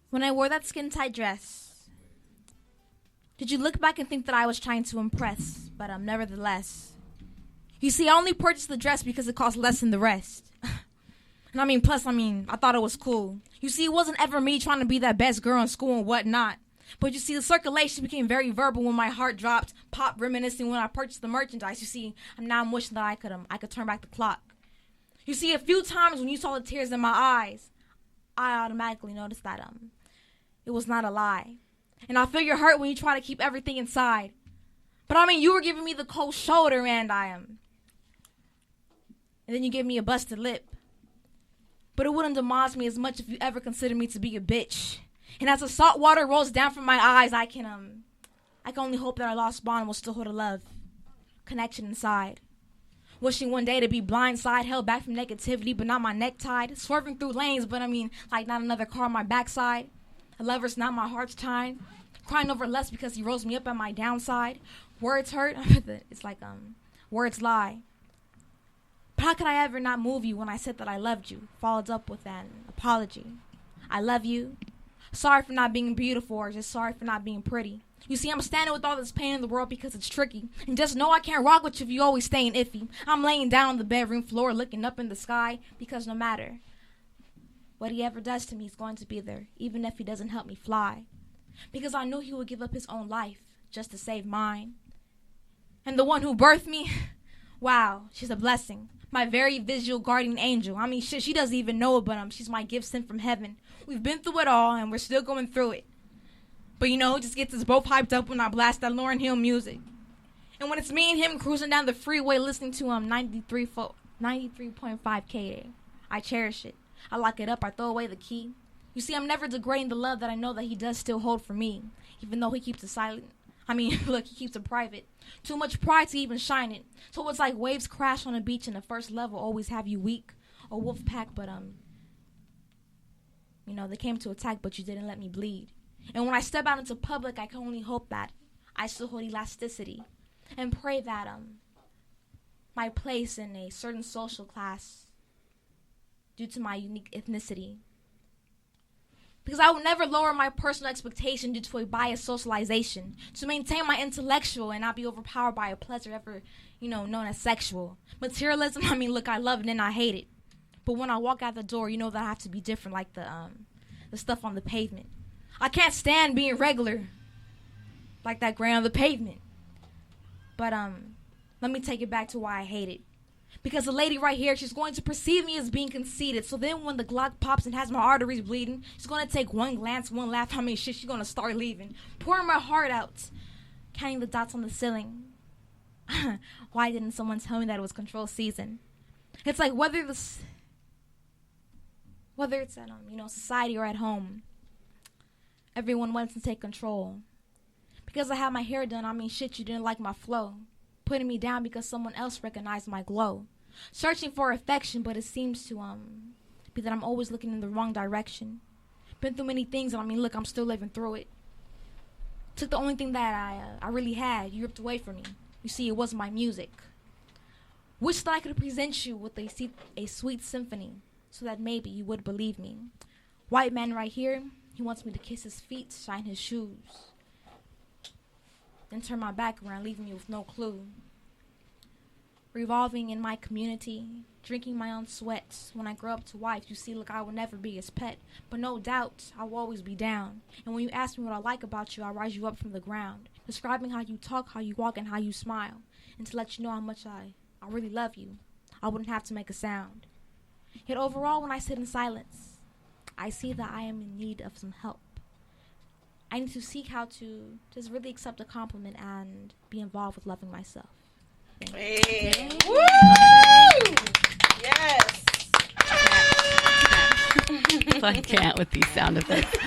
When I wore that skin tight dress, did you look back and think that I was trying to impress? But nevertheless, you see, I only purchased the dress because it cost less than the rest. And I thought it was cool. You see, it wasn't ever me trying to be that best girl in school and whatnot. But you see, the circulation became very verbal when my heart dropped, pop reminiscing when I purchased the merchandise. You see, I'm wishing that I could turn back the clock. You see, a few times when you saw the tears in my eyes, I automatically noticed that it was not a lie. And I feel your hurt when you try to keep everything inside. But you were giving me the cold shoulder, and then you gave me a busted lip. but it wouldn't demise me as much if you ever consider me to be a bitch. And as the salt water rolls down from my eyes, I can only hope that our lost bond will still hold a love connection inside. Wishing one day to be blindside, held back from negativity, but not my neck tied. Swerving through lanes, but like not another car on my backside. A lover's not my heart's time. Crying over less because he rose me up at my downside. Words hurt. It's like, words lie. But how could I ever not move you when I said that I loved you? Followed up with an apology. I love you. Sorry for not being beautiful, or just sorry for not being pretty. You see, I'm standing with all this pain in the world because it's tricky. And just know I can't rock with you if you always staying iffy. I'm laying down on the bedroom floor looking up in the sky because no matter what he ever does to me, he's going to be there, even if he doesn't help me fly. Because I knew he would give up his own life just to save mine. And the one who birthed me, wow, she's a blessing. My very visual guardian angel. I mean, shit, she doesn't even know it, but she's my gift sent from heaven. We've been through it all, and we're still going through it. But it just gets us both hyped up when I blast that Lauryn Hill music. And when it's me and him cruising down the freeway listening to 93.5 K, I cherish it. I lock it up, I throw away the key. You see, I'm never degrading the love that I know that he does still hold for me, even though he keeps it silent. Look, he keeps it private. Too much pride to even shine it. So it's like waves crash on a beach and the first level always have you weak. Or wolf pack, but they came to attack, but you didn't let me bleed. And when I step out into public, I can only hope that I still hold elasticity and pray that my place in a certain social class due to my unique ethnicity. Because I will never lower my personal expectation due to a biased socialization. To maintain my intellectual and not be overpowered by a pleasure ever, known as sexual. Materialism, look, I love it and I hate it. But when I walk out the door, that I have to be different like the stuff on the pavement. I can't stand being regular like that gray on the pavement. But let me take it back to why I hate it. Because the lady right here, she's going to perceive me as being conceited. So then when the Glock pops and has my arteries bleeding, she's going to take one glance, one laugh. She's going to start leaving. Pouring my heart out. Counting the dots on the ceiling. Why didn't someone tell me that it was control season? It's like whether it's at society or at home, everyone wants to take control. Because I had my hair done, shit, you didn't like my flow. Putting me down because someone else recognized my glow. Searching for affection, but it seems to be that I'm always looking in the wrong direction. Been through many things, and look, I'm still living through it. Took the only thing that I really had, you ripped away from me. You see, it was my music. Wish that I could present you with a sweet symphony, so that maybe you would believe me. White man right here, he wants me to kiss his feet, shine his shoes. Then turn my back around, leaving me with no clue. Revolving in my community, drinking my own sweat. When I grow up to wife, you see, look, I will never be his pet. But no doubt, I will always be down. And when you ask me what I like about you, I rise you up from the ground. Describing how you talk, how you walk, and how you smile. And to let you know how much I really love you, I wouldn't have to make a sound. Yet overall, when I sit in silence, I see that I am in need of some help. I need to seek how to just really accept a compliment and be involved with loving myself.
Hey. Woo! Yes.
I can't with these sound effects.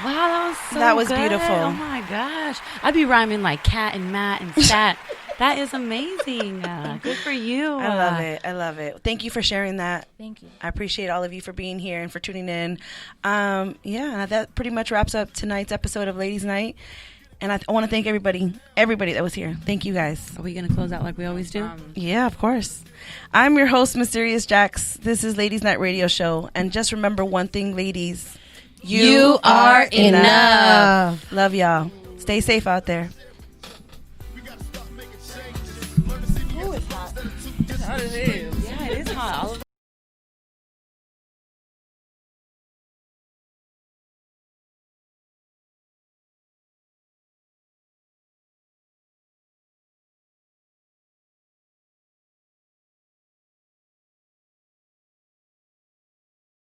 Wow, that was so
That was
good.
beautiful.
Oh my gosh. I'd be rhyming like cat and mat and stat. That is amazing. Good for you.
I love it. I love it. Thank you for sharing that.
Thank you.
I appreciate all of you for being here and for tuning in. That pretty much wraps up tonight's episode of Ladies Night. And I want to thank everybody that was here. Thank you guys.
Are we going to close out like we always do?
Yeah, of course. I'm your host, Mysterious Jax. This is Ladies Night Radio Show. And just remember one thing, ladies.
You are enough.
Love y'all. Stay safe out there.
How it is.
Yeah, it is hot.